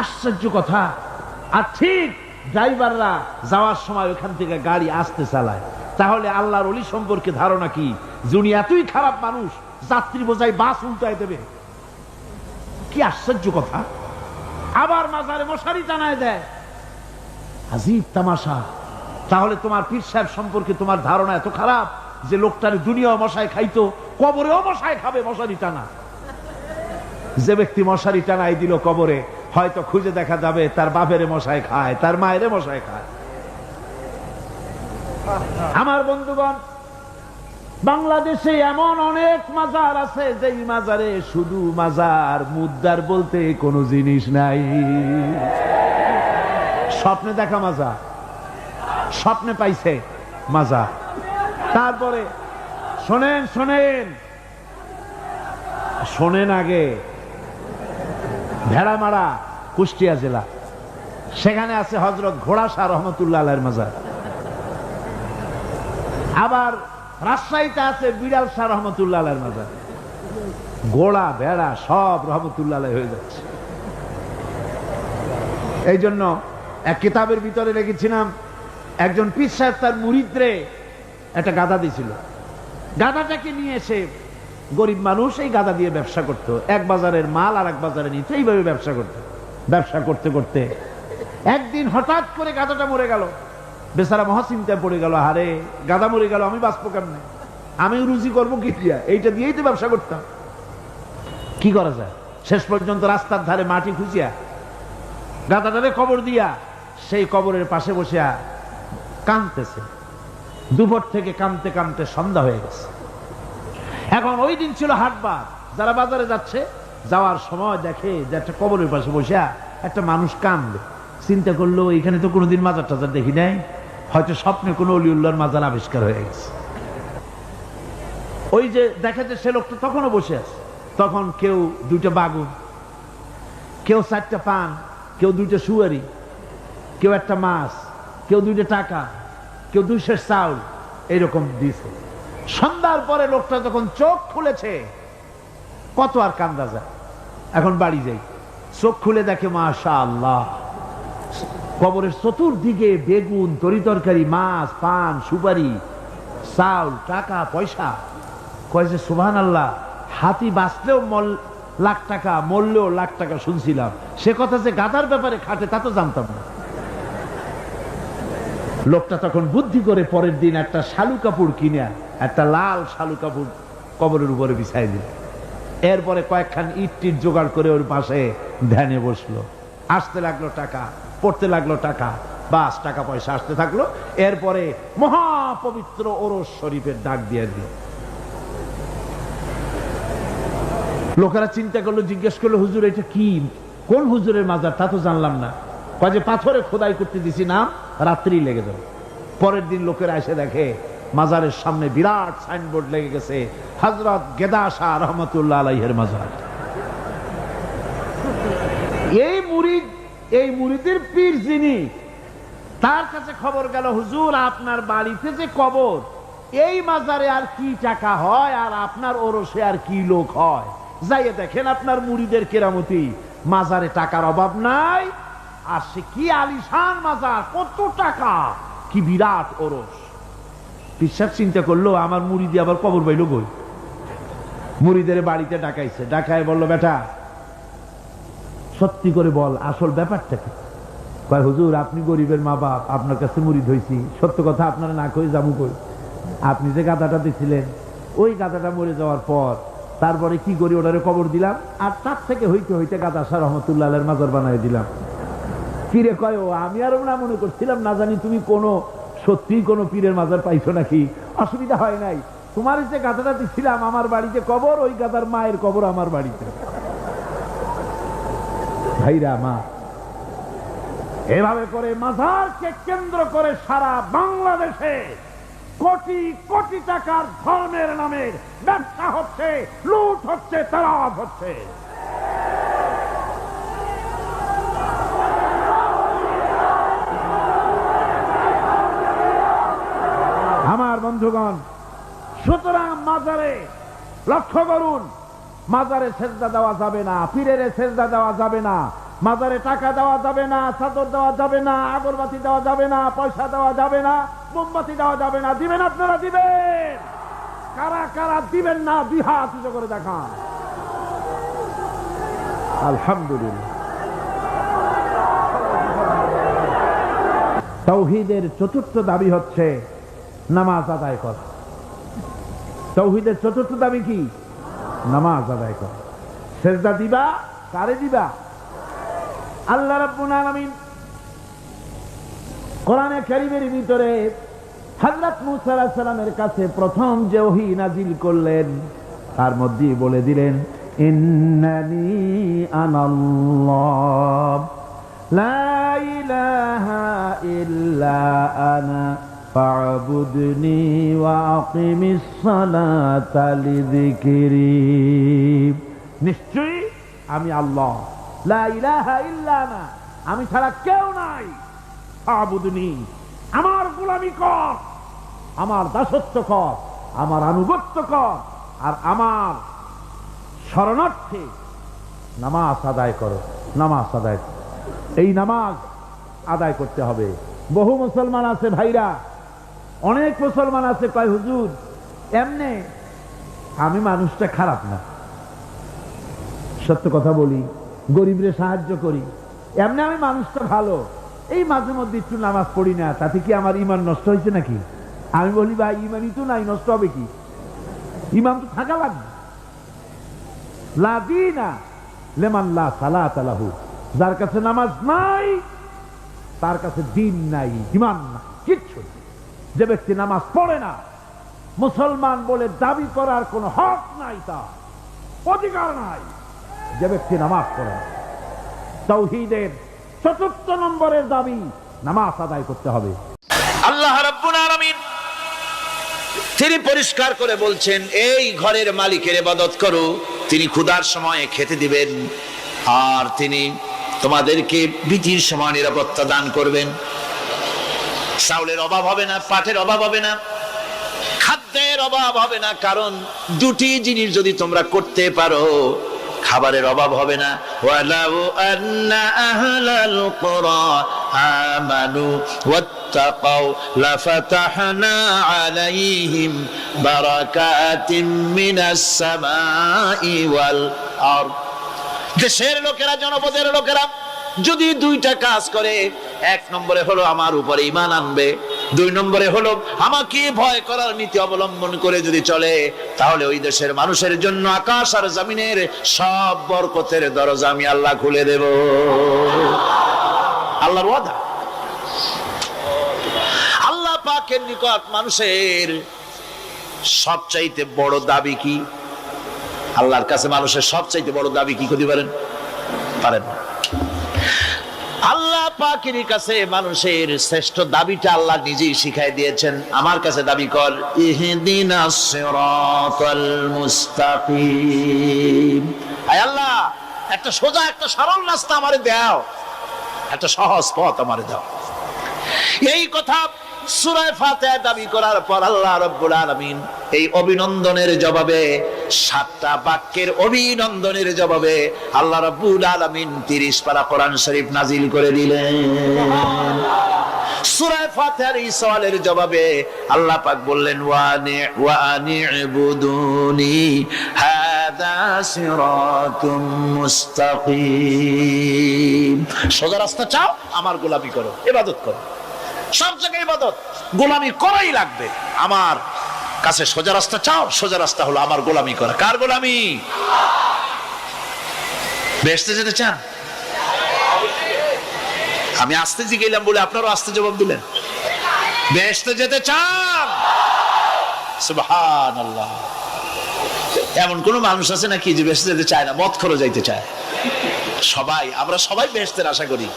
আশ্চর্য কথা। আর ঠিক ড্রাইভাররা যাওয়ার সময় ওখান থেকে গাড়ি আসতে চালায়। তাহলে আল্লাহর ওলি সম্পর্কে ধারণা কি? যিনি এতই খারাপ মানুষ, যাত্রী বোঝাই বাস উল্টায় দেবে। কি আশ্চর্য কথা। আবার মাজারে মশারি টানায় দেয়। আজীব তামাশা। তাহলে তোমার পীর সাহেব সম্পর্কে তোমার ধারণা এত খারাপ যে লোকটার দুনিয়াও মশায় খাইতো, কবরেও মশায় খাবে মশারি টানা। যে ব্যক্তি মশারি টানাই দিল কবরে, হয়তো খুঁজে দেখা যাবে তার বাপের মশায় খায়, তার মায়ের মশায় খায়। আমার বন্ধুগণ, বাংলাদেশে এমন অনেক মাজার আছে যেই মাজারে শুধু মাজার, মুদ্দার বলতে কোনো জিনিস নাই। স্বপ্নে দেখা মাজার, স্বপ্নে পাইছে মাজার। তারপরে শোনেন শোনেন শোনেন আগে, ভেড়ামারা কুষ্টিয়া জেলা, সেখানে আছে হযরত ঘোড়া শাহ রহমতুল্লাহ আলাইহির মাজার। আবার রাজশাহীতে আছে বিড়াল শাহ রহমতুল্লাহ আলাইহির মাজার। ঘোড়া ভেড়া সব রহমতুল্লাহ আলাইহি হয়ে যাচ্ছে। এই জন্য এক কিতাবের ভিতরে লিখেছিলাম, একজন পীর সাহেব তার মুরিদরে একটা গাধা দিয়েছিল। গাধাটাকে নিয়ে এসে গরিব মানুষ এই গাধা দিয়ে ব্যবসা করতো, এক বাজারের মাল আর এক বাজারে নিত, এইভাবে ব্যবসা করতো। ব্যবসা করতে করতে একদিন হঠাৎ করে গাধাটা মরে গেল। বেচারা মহাচিন্তায় পড়ে গেল, হারে গাধা মরে গেল, আমি বাঁচবো কেমনে, আমি রুজি করবো কি দিয়া, এইটা দিয়েই তো ব্যবসা করতাম, কি করা যায়? শেষ পর্যন্ত রাস্তার ধারে মাটি খুঁজিয়া গাধাটারে কবর দিয়া সেই কবরের পাশে বসিয়া কাঁদতেছে। দুপুর থেকে কাঁদতে কাঁদতে সন্ধ্যা হয়ে গেছে। এখন ওই দিন ছিল হাটবার, যারা বাজারে যাচ্ছে, যাওয়ার সময় দেখে যে একটা কবরের পাশে বসিয়া একটা মানুষ কাঁদবে। চিন্তা করলো এখানে তো কোনোদিন মাজার টাজার দেখি নাই, হয়তো স্বপ্নে কোনো অলিউল্লাহর মাজার আবিষ্কার হয়ে গেছে। ওই যে দেখে যে সে লোকটা তখনও বসে আছে। তখন কেউ দুইটা বাগুন, কেউ চারটা পান, কেউ দুইটা সুয়ারি, কেউ একটা মাছ, কেউ দুইটা টাকা, কেউ 200 চাউল, এইরকম দিয়েছে। সন্ধ্যার পরে লোকটা যখন চোখ খুলেছে, কত আর কান্দা যায়, এখন বাড়ি যাই, চোখ খুলে দেখে মাশাআল্লাহ, কবরের চতুর্দিকে বেগুন, তরি তরকারি, মাছ, পান, সুপারি, চাউল, টাকা পয়সা। কয় যে সুবহানাল্লাহ, হাতি বাঁচলেও লাখ টাকা, মরলেও লাখ টাকা শুনছিলাম, সে কথা যে গাধার ব্যাপারে খাটে তা তো জানতাম না। লোকটা তখন বুদ্ধি করে পরের দিন একটা শালু কাপড় কিনে, একটা লাল শালু কাপড় কবরের উপরে বিছাই দিল। এরপরে কয়েকখান ইট টিট জোগাড় করে ওর পাশে ধ্যানে বসলো। আসতে লাগলো টাকা, পড়তে লাগলো টাকা, বাস টাকা পয়সা আসতে থাকলো। এরপরে মহাপবিত্র ওরস শরীফের ডাক দিয়ে দিল। লোকেরা চিন্তা করলো, জিজ্ঞেস করলো, হুজুর এটা কি, কোন হুজুরের মাজার? তা তো জানলাম না। কয় যে পাথরে খোদাই করতে দিছি, না রাত্রি লেগে যাবে। পরের দিন লোকেরা এসে দেখে মাজারের সামনে বিরাট সাইনবোর্ড লেগে গেছে, হযরত গেদা শাহ রহমাতুল্লাহ আলাইহির মাজার। এই মুরিদের পীর যিনি, তার কাছে খবর গেল, হুজুর আপনার বাড়িতে যে কবর, এই মাজারে আর কি টাকা হয়, আর আপনার ওরসে আর কি লোক হয়, যাইয়ে দেখেন আপনার মুরিদের কেরামতি। মাজারে টাকার অভাব নাই, আর সে কি আলিশান মাজার, কত টাকা, কি বিরাট ওরস। পিসাব চিন্তা করলো, আমার মুরিদি আবার কবর পাইল কই? মুরিদের বাড়িতে ডাকাইছে, ডাকায় বলল, বেটা সত্যি করে বল আসল ব্যাপারটা কি? কয় হুজুর আপনি গরিবের মা বাপ, আপনার কাছে মুরিদ হইছি, সত্য কথা আপনারা না কই যাবো কই? আপনি যে গাধাটা দিছিলেন, ওই গাধাটা মরে যাওয়ার পর তারপরে কি করি, ওটারে কবর দিলাম, আর তার থেকে হইতে হইতে গাদা শাহ রহমতুল্লাহ আলাইহির মাজার বানাই দিলাম। কিরে? কয় ও আমি আরো না মনে করছিলাম, না জানি তুমি কোনো সত্যি কোনো পীরের মাজার পাইছো নাকি। অসুবিধা হয় নাই, তোমার যে গাধাটা দিচ্ছিলাম আমার বাড়িতে কবর, ওই গাধার মায়ের কবর আমার বাড়িতে। ভাইরা মা, এভাবে করে মাজারকে কেন্দ্র করে সারা বাংলাদেশে কোটি কোটি টাকার ধর্মের নামে ব্যবসা হচ্ছে, লুট হচ্ছে, তালাব হচ্ছে। আমার বন্ধুগণ, সুতরাং মাজারে লক্ষ্য করুন, মাজারে সেজদা দেওয়া যাবে না, পীরের সেজদা দেওয়া যাবে না, মাজারে টাকা দেওয়া যাবে না, চাদর দেওয়া যাবে না, আগরবাতি দেওয়া যাবে না, পয়সা দেওয়া যাবে না, মোমবাতি দেওয়া যাবে না। দিবেন আপনারা? দিবেন? কারা কারা দিবেন না দুই হাত উঁচু করে দেখান। আলহামদুলিল্লাহ। তাওহীদের চতুর্থ দাবি হচ্ছে নামাজ আদায় করা। তাওহীদের চতুর্থ দাবি কি? নামাজ আদায় করা। সেজদা দিবা, কারে দিবা? আল্লাহ রাব্বুল আলামিন কোরআনে কারীমের ভিতরে হযরত মূসা আলাইহিস সালামের কাছে প্রথম যে ওহী নাজিল করলেন, তার মধ্যে বলে দিলেন, ইন্নানি আনাল্লাহ লা ইলাহা ইল্লা আনা ফা'বুদনি ওয়া আকিমিস সালাতা লিযিকরি। নিশ্চয়ই আমি আল্লাহ, লা ইলাহা ইল্লা আনা, আমি ছাড়া কেউ নাই, ফা'বুদনি, আমার গোলামি কর, আমার দাসত্ব কর, আমার আনুগত্য কর, আর আমার শরণার্থে নামাজ আদায় করো। নামাজ আদায়, এই নামাজ আদায় করতে হবে। বহু মুসলমান আছে ভাইরা, অনেক মুসলমান আছে কয় হুজুর এমনে আমি মানুষটা খারাপ না, সত্য কথা বলি, গরিবরে সাহায্য করি, এমনি আমি মানুষটা ভালো, এই মাঝে মধ্যে একটু নামাজ পড়ি না, তাতে কি আমার ইমান নষ্ট হয়েছে নাকি? আমি বলি ভাই ইমানই তো নাই, নষ্ট হবে কি? ইমান তো থাকা লাগবে। লা দীনা লিমান লা সালাতা লাহু, যার কাছে নামাজ নাই তার কাছে দিন নাই, ইমান নাই, কিচ্ছু। যে ব্যক্তি নামাজ পড়ে না, মুসলমান বলে দাবি করার কোন হক নাই, তার অধিকার নাই। যে ব্যক্তি নামাজ পড়ে না, তাওহীদের চতুর্থ নম্বরের দাবি নামাজ আদায় করতে হবে। আল্লাহ রাব্বুল আলামিন তিনি পরিষ্কার করে বলছেন, এই ঘরের মালিকের ইবাদত করো, তিনি ক্ষুধার সময় খেতে দিবেন, আর তিনি তোমাদেরকে ভীতির সময় নিরাপত্তা দান করবেন। চাউলের অভাব হবে না, পাটের অভাব হবে না, খাদ্যের অভাব হবে না, কারণ দুটি জিনিস যদি তোমরা করতে পারো, খাবারের অভাব হবে না। ওয়ালাউ আন্না আহলাল কুরা আমানু ওয়াত্তাকাউ লাফাতাহনা আলাইহিম বারাকাতিম মিনাস সামাই ওয়াল আরদ। দেশের লোকেরা, জনপদের লোকেরা যদি দুইটা কাজ করে, এক নম্বরে হলো আমার উপরে ঈমান আনবে, দুই নম্বরে হলো আমাকে ভয় করার নীতি অবলম্বন করে যদি চলে, তাহলে ওই দেশের মানুষের জন্য আকাশ আর জমিনের সব বরকতের দরজা আমি আল্লাহ খুলে দেব। আল্লাহর ওয়াদা। আল্লাহ পাকের নিকট মানুষের সবচাইতে বড় দাবি কি? আল্লাহর কাছে মানুষের সবচাইতে বড় দাবি কি করতে পারেন? পারেন না। আল্লাহ পাকের কাছে মানুষের শ্রেষ্ঠ দাবিটা আল্লাহ নিজেই শিখাই দিয়েছেন। আমার কাছে দাবি কর, ইহদিনাস সিরাতাল মুস্তাকিম। আয় আল্লাহ, একটা সোজা, একটা সরল রাস্তা আমারে দাও, একটা সহজ পথ আমারে দাও। এই কথা সূরা ফাতিহা দাবি করার পর আল্লাহ রাব্বুল আলামিন এই অভিনন্দনের জবাবে, 7টা বাক্যের অভিনন্দনের জবাবে আল্লাহ রাব্বুল আলামিন 30 পারা কোরআন শরীফ নাজিল করে দিলেন। সূরা ফাতিহার এই সওয়ালের জবাবে আল্লাহ পাক বললেন, ওয়া আনি'বুদুনি হাদা সিরাতুম মুস্তাকিম। সোজা রাস্তা চাও, আমার গোলামি করো, ইবাদত করো। সব জায়গায় ইবাদত, গোলামি করাই লাগবে। আমার কাছে সোজা রাস্তা চাও, সোজা রাস্তা হলো আমার গোলামি করা। কার গোলামি? বেহেশতে যেতে চান? আমি আস্তে জিগাইলাম বলে আপনারাও আস্তে জবাব দিলেন। বেহেশতে যেতে চান? সুবহানাল্লাহ। এমন কোন মানুষ আছে নাকি যে বেহেশতে যেতে চায় না? মদ খোর যাইতে চায়। সবাই, আমরা সবাই বেহেশতের আশা করি,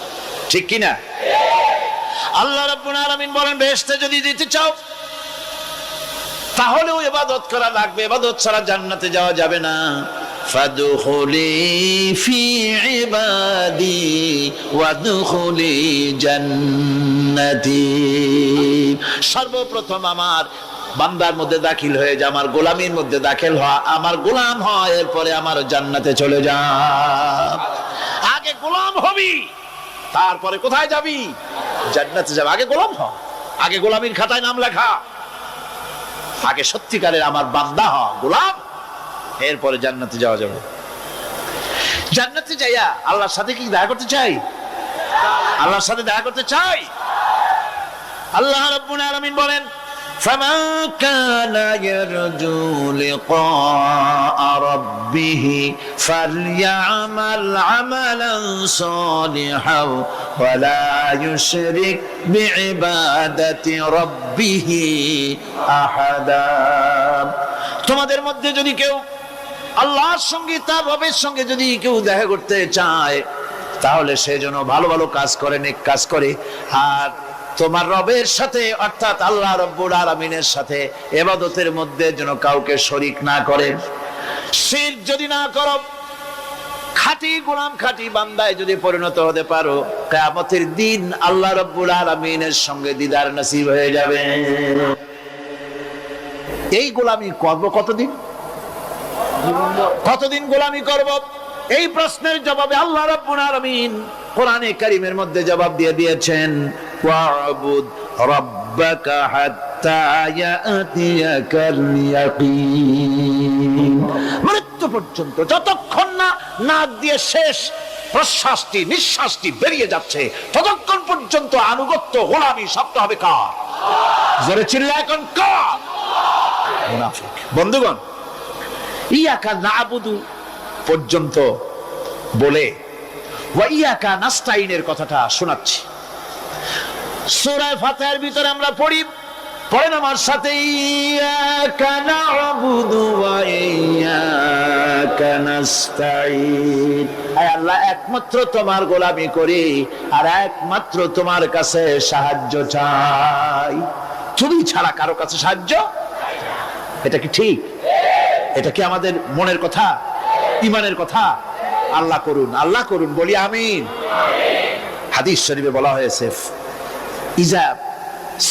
ঠিক কিনা? আল্লাহ রাব্বুল আলামিন বলেন, বেহেশতে যদি যেতে চাও তাহলেও ইবাদত করা লাগবে, ইবাদত ছাড়া জান্নাতে যাওয়া যাবে না। ফাদখুলি ফি ইবাদি ওয়াদখুলি জান্নাতি। সর্বপ্রথম আমার বান্দার মধ্যে দাখিল হয়ে যা, আমার গোলামির মধ্যে দাখিল হওয়া, আমার গোলাম হয়, এরপরে আমার জান্নাতে চলে যা। আগে গোলাম হবি, তারপরে কোথায় যাবি? জান্নাতে যাবে। আগে গোলাম হ, আগে গোলামির খাতায় নাম লেখা, আগে সত্যিকারের আমার বান্দা হ, গোলাম, এরপরে জান্নাতে যাওয়া যাবে। জান্নাতে যাইয়া আল্লাহর সাথে কি দেখা করতে চাই? আল্লাহর সাথে দেখা করতে চাই। আল্লাহ রাব্বুল আলামিন বলেন, فمن كان يرجو لقاء ربه فليعمل عملا صالحا ولا يشرك بعبادة ربه أحدا। তোমাদের মধ্যে যদি কেউ আল্লাহর সঙ্গে, তার রবের সঙ্গে যদি কেউ দেখা করতে চায়, তাহলে সে যেন ভালো ভালো কাজ করে, নেক কাজ করে, আর তোমার রবের সাথে অর্থাৎ আল্লাহ রাব্বুল আলামিনের সাথে ইবাদতের মধ্যে যেন কাউকে শরীক না করে। শিরক যদি না করো, খাঁটি গোলাম, খাঁটি বান্দায় যদি পরিণত হতে পারো, কিয়ামতের দিন আল্লাহ রাব্বুল আলামিনের সঙ্গে দিদার নসিব হয়ে যাবে। এই গোলামি করব কতদিন? কতদিন গোলামি করব? এই প্রশ্নের জবাবে আল্লাহ রাব্বুল আলামিন কোরআনে কারীমের মধ্যে জবাব দিয়ে দিয়েছেন, ওয়া'বুদ রাব্বাকা হাত্তা ইয়াতিয়াকাল ইয়াকিন। মৃত্যু পর্যন্ত, যতক্ষণ না নাক দিয়ে শেষ প্রশ্বাসটি, নিঃশ্বাসটি বেরিয়ে যাচ্ছে, ততক্ষণ পর্যন্ত আনুগত্য, গোলামি সবটা হবে কার? জোরে চিল্লা এখন কার? মুনাফিক। বন্ধুগণ, ইয়াকা না'বুদু পর্যন্ত বলে ওয়া ইয়াকা নাস্তাইনের কথাটা শোনাচ্ছি। সূরা ফাতিহার ভিতরে আমরা পড়ি, পড়েন আমার সাথে, ইয়াকা না'বুদু ওয়া ইয়াকা নাস্তাইন। আয় আল্লাহ, একমাত্র তোমার গোলামি করি আর একমাত্র তোমার কাছে সাহায্য চাই। তুমি ছাড়া কারো কাছে সাহায্য? এটা কি ঠিক? এটা কি আমাদের মনের কথা, ঈমানের কথা? আল্লাহ করুন, আল্লাহ করুন, বলি আমিন। হাদিস শরীফে বলা হয়েছে, ইজা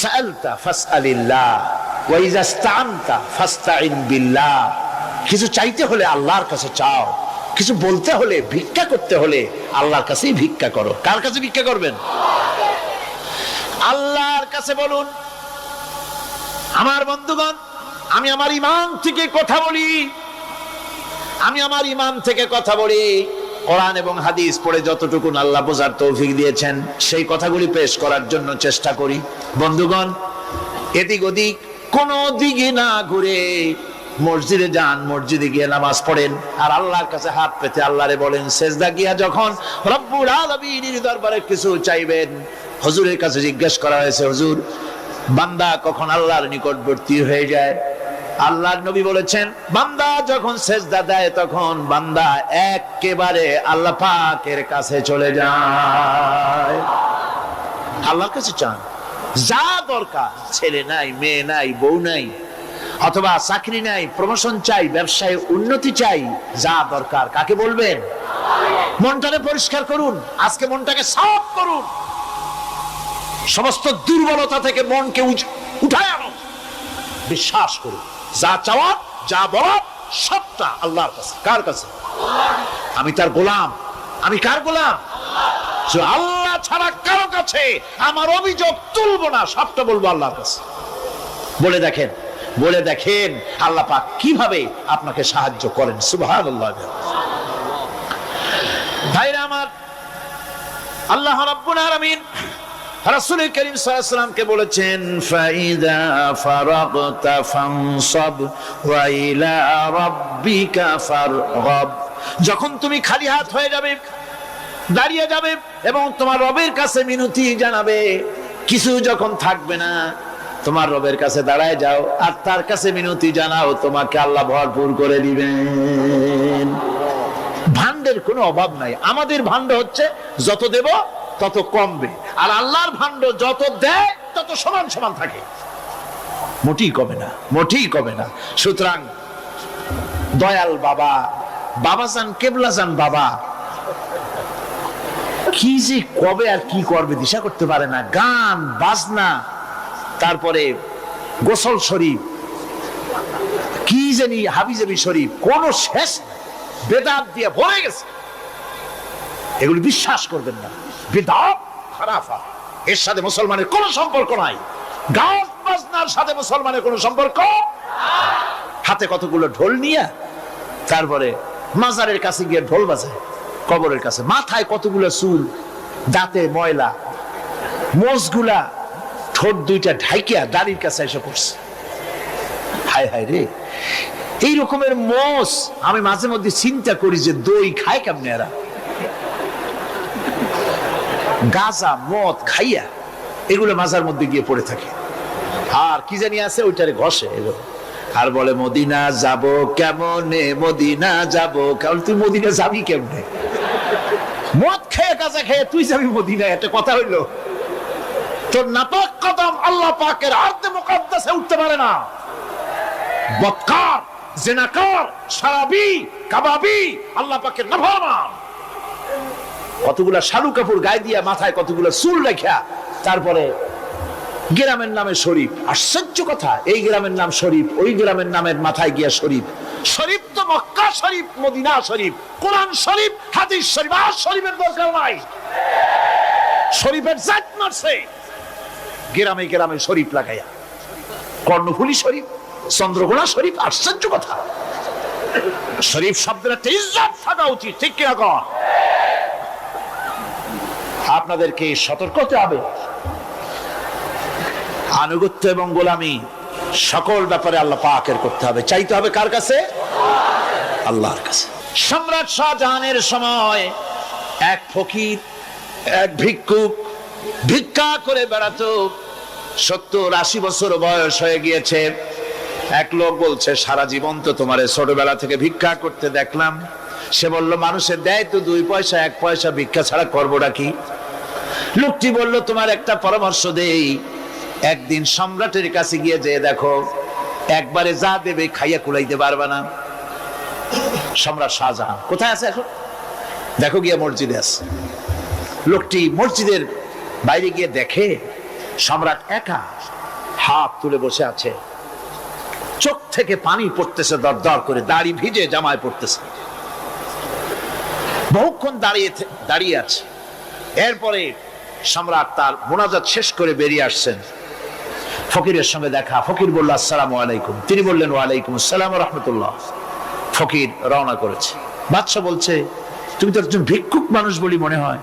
সাআলতা ফাসআলিল্লাহ ওয়া ইজা ইসতাআনতা ফাসতাইন বিল্লাহ। কিছু চাইতে হলে আল্লাহর কাছে চাও, কিছু বলতে হলে, ভিক্ষা করতে হলে আল্লাহর কাছেই ভিক্ষা করো। কার কাছে ভিক্ষা করবেন? আল্লাহর কাছে বলুন। আমার বন্ধুগণ, আমি আমার ঈমান থেকে কথা বলি, কোরআন এবং হাদিস পড়ে যতটুকু আল্লাহ বোঝার তৌফিক দিয়েছেন সেই কথাগুলি পেশ করার জন্য চেষ্টা করি। বন্ধুগণ, এদিক ওদিক কোন দিকে না ঘুরে মসজিদে যান, মসজিদে গিয়ে নামাজ পড়েন, আর আল্লাহর কাছে হাত পেতে আল্লাহরে বলেন। সেজদা গিয়া যখন রব্বুল আলামিনের দরবারে কিছু চাইবেন, হুজুরের কাছে জিজ্ঞেস করা হয়েছে, হুজুর, বান্দা কখন আল্লাহর নিকটবর্তী হয়ে যায়? আল্লাহর নবী বলেছেন, বান্দা যখন সেজদা দেয় তখন বান্দা একেবারে আল্লাহ পাকের কাছে চলে যায়। আল্লাহর কাছে চান যা দরকার, ছেলে নাই, মেয়ে নাই, বউ নাই, অথবা চাকরি নাই, প্রমোশন চাই, ব্যবসায় উন্নতি চাই, যা দরকার কাকে বলবেন? মনটাকে পরিষ্কার করুন, আজকে মনটাকে সাফ করুন, সমস্ত দুর্বলতা থেকে মনকে উঠায় আনো, বিশ্বাস করুন যা চাওয়া যা বলা সবটা আল্লাহর কাছে। কার কাছে? আমি তার গোলাম। আমি কার গোলাম? আল্লাহ ছাড়া কারো কাছে আমার অভিযোগ তুলবো না, সবটা বলবো আল্লাহর কাছে। বলে দেখেন আল্লাহ পাক কিভাবে আপনাকে সাহায্য করেন। সুবহানাল্লাহ। ভাইরা আমার, আল্লাহ রাব্বুল আলামিন রাসূল করিম সাল্লাল্লাহু আলাইহি ওয়াসাল্লামকে বলেছেন, ফাইদা ফারাগতা ফানসাব ওয়া ইলা রাব্বিকা ফারগাব। যখন তুমি খালি হাত হয়ে যাবে, দাঁড়িয়ে যাবে এবং তোমার রবের কাছে মিনতি জানাবে, কিছু যখন থাকবে না, তোমার রবের কাছে দাঁড়ায় যাও আর তার কাছে মিনতি জানাও, তোমাকে আল্লাহ ভরপুর করে দিবেন। ভান্ডের কোনো অভাব নাই। আমাদের ভান্ড হচ্ছে যত দেব তত কমবে, আর আল্লাহর ভান্ড যত দেয় তত সমান সমান থাকে, মোটেই কমে না। সুতরাং দয়াল বাবা, বাবাজান, কেবলাজান বাবা কি যে কবে আর কি করবে দিশা করতে পারে না। গান বাজনা, তারপরে গোসল শরীফ, কি জানি হাবিজাবি শরীফ, কোন শেষ বেদাত দিয়ে ভরে গেছে। এগুলি বিশ্বাস করবেন না, বিদআত খারাফা, এর সাথে মুসলমানের কোনো সম্পর্ক নাই। গান বাজনার সাথে মুসলমানের কোনো সম্পর্ক। হাতে কতগুলো ঢোল নিয়ে তারপরে মাজারের কাছে গিয়ে ঢোল বাজায়, কবরের কাছে, মাথায় কতগুলো চুল, দাঁতে ময়লা, মোষগুলা ঠোঁট দুইটা ঢাইকিয়া দাড়ির কাছে এসে পড়ছে। হায় হায় রে, এই রকমের মোষ আমি মাঝে মধ্যে চিন্তা করি যে দই খায় কেমনে এরা। গাঁজা মদ খাইয়া এগুলো মাজার মধ্যে গিয়ে পড়ে থাকে, আর কি জানি আছে ওইটারে ঘষে এগুলো, আর বলে মদিনা যাব কেমনে, মদিনা যাব কেমন। তুই মদিনা যাবি কেমনে? মদ খেয়ে গাঁজা খেয়ে তুই যাবি মদিনা? একটা কথা হইলো? তোর নাপাক কদম আল্লাহ পাকের আরদে মুকাদ্দাসে উঠতে পারে না। বদকার, জিনাকার, শারাবি, কাবাবি, আল্লাহ পাকের নাফরমান। কতগুলা শালু কাপড় গায়ে দিয়া, মাথায় কতগুলা চুল রাখিয়া, তারপরে গ্রামের নামে শরীফ। আশ্চর্য কথা, এই গ্রামের নাম শরীফ, ওই গ্রামের নামের মাথায় গিয়া শরীফ। শরীফ তো মক্কা শরীফ, মদিনা শরীফ, কোরআন শরীফ, হাদিস শরীফ। আর শরীফের দরকার নাই। শরীফের জাত মারছে গ্রামে গ্রামে শরীফ লাগাইয়া। কর্ণফুলী শরীফ, চন্দ্রকোনা শরীফ। আশ্চর্য কথা, শরীফ শব্দের একটা ইজ্জত থাকা উচিত, ঠিক কিনা কর? আপনাদেরকে সতর্ক হতে হবে। আনুগত্য এবং গোলামি সকল ব্যাপারে আল্লাহ পাকের করতে হবে, চাইতে হবে কার কাছে? আল্লাহর কাছে। সম্রাট শাহজাহানের সময় এক ফকির, এক ভিক্ষুক ভিক্ষা করে বেড়াতো। 70-80 বছর বয়স হয়ে গিয়েছে। এক লোক বলছে, সারা জীবন তো তোমার ছোটবেলা থেকে ভিক্ষা করতে দেখলাম। সে বলল, মানুষের দেয় তো 2 পয়সা 1 পয়সা, ভিক্ষা ছাড়া করবোটা কি? লোকটি বলল, তোমার একটা পরামর্শ দেই, একদিন সম্রাটের কাছে গিয়ে যে দেখো, একবারে যা দেবে খাইয়া কুলাইতে পারবে না। সম্রাট শাহজাহান কোথায় আছে এখন? দেখো গিয়া মসজিদে আছে। লোকটি মসজিদের বাইরে গিয়ে দেখে সম্রাট একা হাত তুলে বসে আছে, চোখ থেকে পানি পড়তেছে দর দর করে, দাড়ি ভিজে জামায় পড়তেছে। বহুক্ষণ দাঁড়িয়ে আছে। এরপরে সম্রাট তার মোনাজাত শেষ করে বেরিয়ে আসছেন। ফকিরের সঙ্গে দেখা। ফকির বলল, আসসালামু আলাইকুম। তিনি বললেন, ওয়ালাইকুম আসসালাম ওয়া রাহমাতুল্লাহ। ফকির রওনা করেছে। বাদশা বলছে, তুমি তো একজন ভিক্ষুক মানুষ বলি মনে হয়,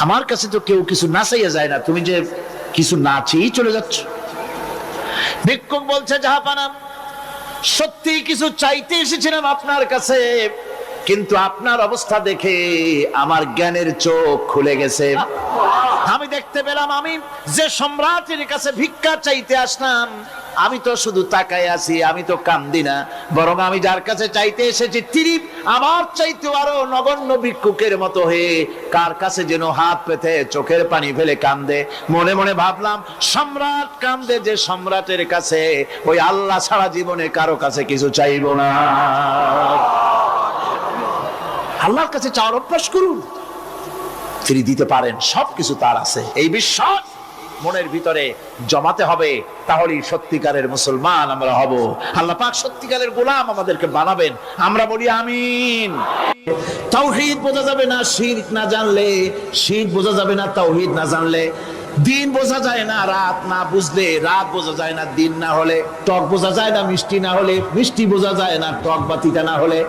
আমার কাছে তো কেউ কিছু না চাইয়া যায় না, তুমি যে কিছু না চেয়েই চলে যাচ্ছ। ভিক্ষুক বলছে, জাহাপানা, সত্যি কিছু চাইতে এসেছিলাম আপনার কাছে, কিন্তু আপনার অবস্থা দেখে আমার জ্ঞানের চোখ খুলে গেছে। আমি দেখতে পেলাম আমি যে সম্রাটের কাছে ভিক্ষা চাইতে আসলাম, আমি তো শুধু তাকায় আছি, আমি তো কান্দি না, বরং আমি যার কাছে চাইতে এসেছি তিনি আমার চাইতে আরো নগণ্য ভিক্ষুকের মতো হয়ে কার কাছে যেন হাত পেতে চোখের পানি ফেলে কান্দে। মনে মনে ভাবলাম, সম্রাট কান্দে যে সম্রাটের কাছে, ওই আল্লাহ ছাড়া জীবনে কারো কাছে কিছু চাইব না। আল্লাহর কাছে চাওয়ার অভ্যাস করুন, তিনি দিতে পারেন, সবকিছু তার আছে। এই বিশ্বাস মনের ভিতরে জমাতে হবে, তাহলেই সত্যিকারের মুসলমান আমরা হব। আল্লাহ পাক সত্যিকারের গোলাম আমাদেরকে বানাবেন। আমরা বলি আমিন। তাওহীদ বোঝা যাবে না শিরক না জানলে, শিরক বোঝা যাবে না তাওহীদ না জানলে, দিন বোঝা যায় না রাত না বুঝলে, রাত বোঝা যায় না দিন না হলে, টক বোঝা যায় না মিষ্টি না হলে, মিষ্টি বোঝা যায় না টক বা তিতা না হলে।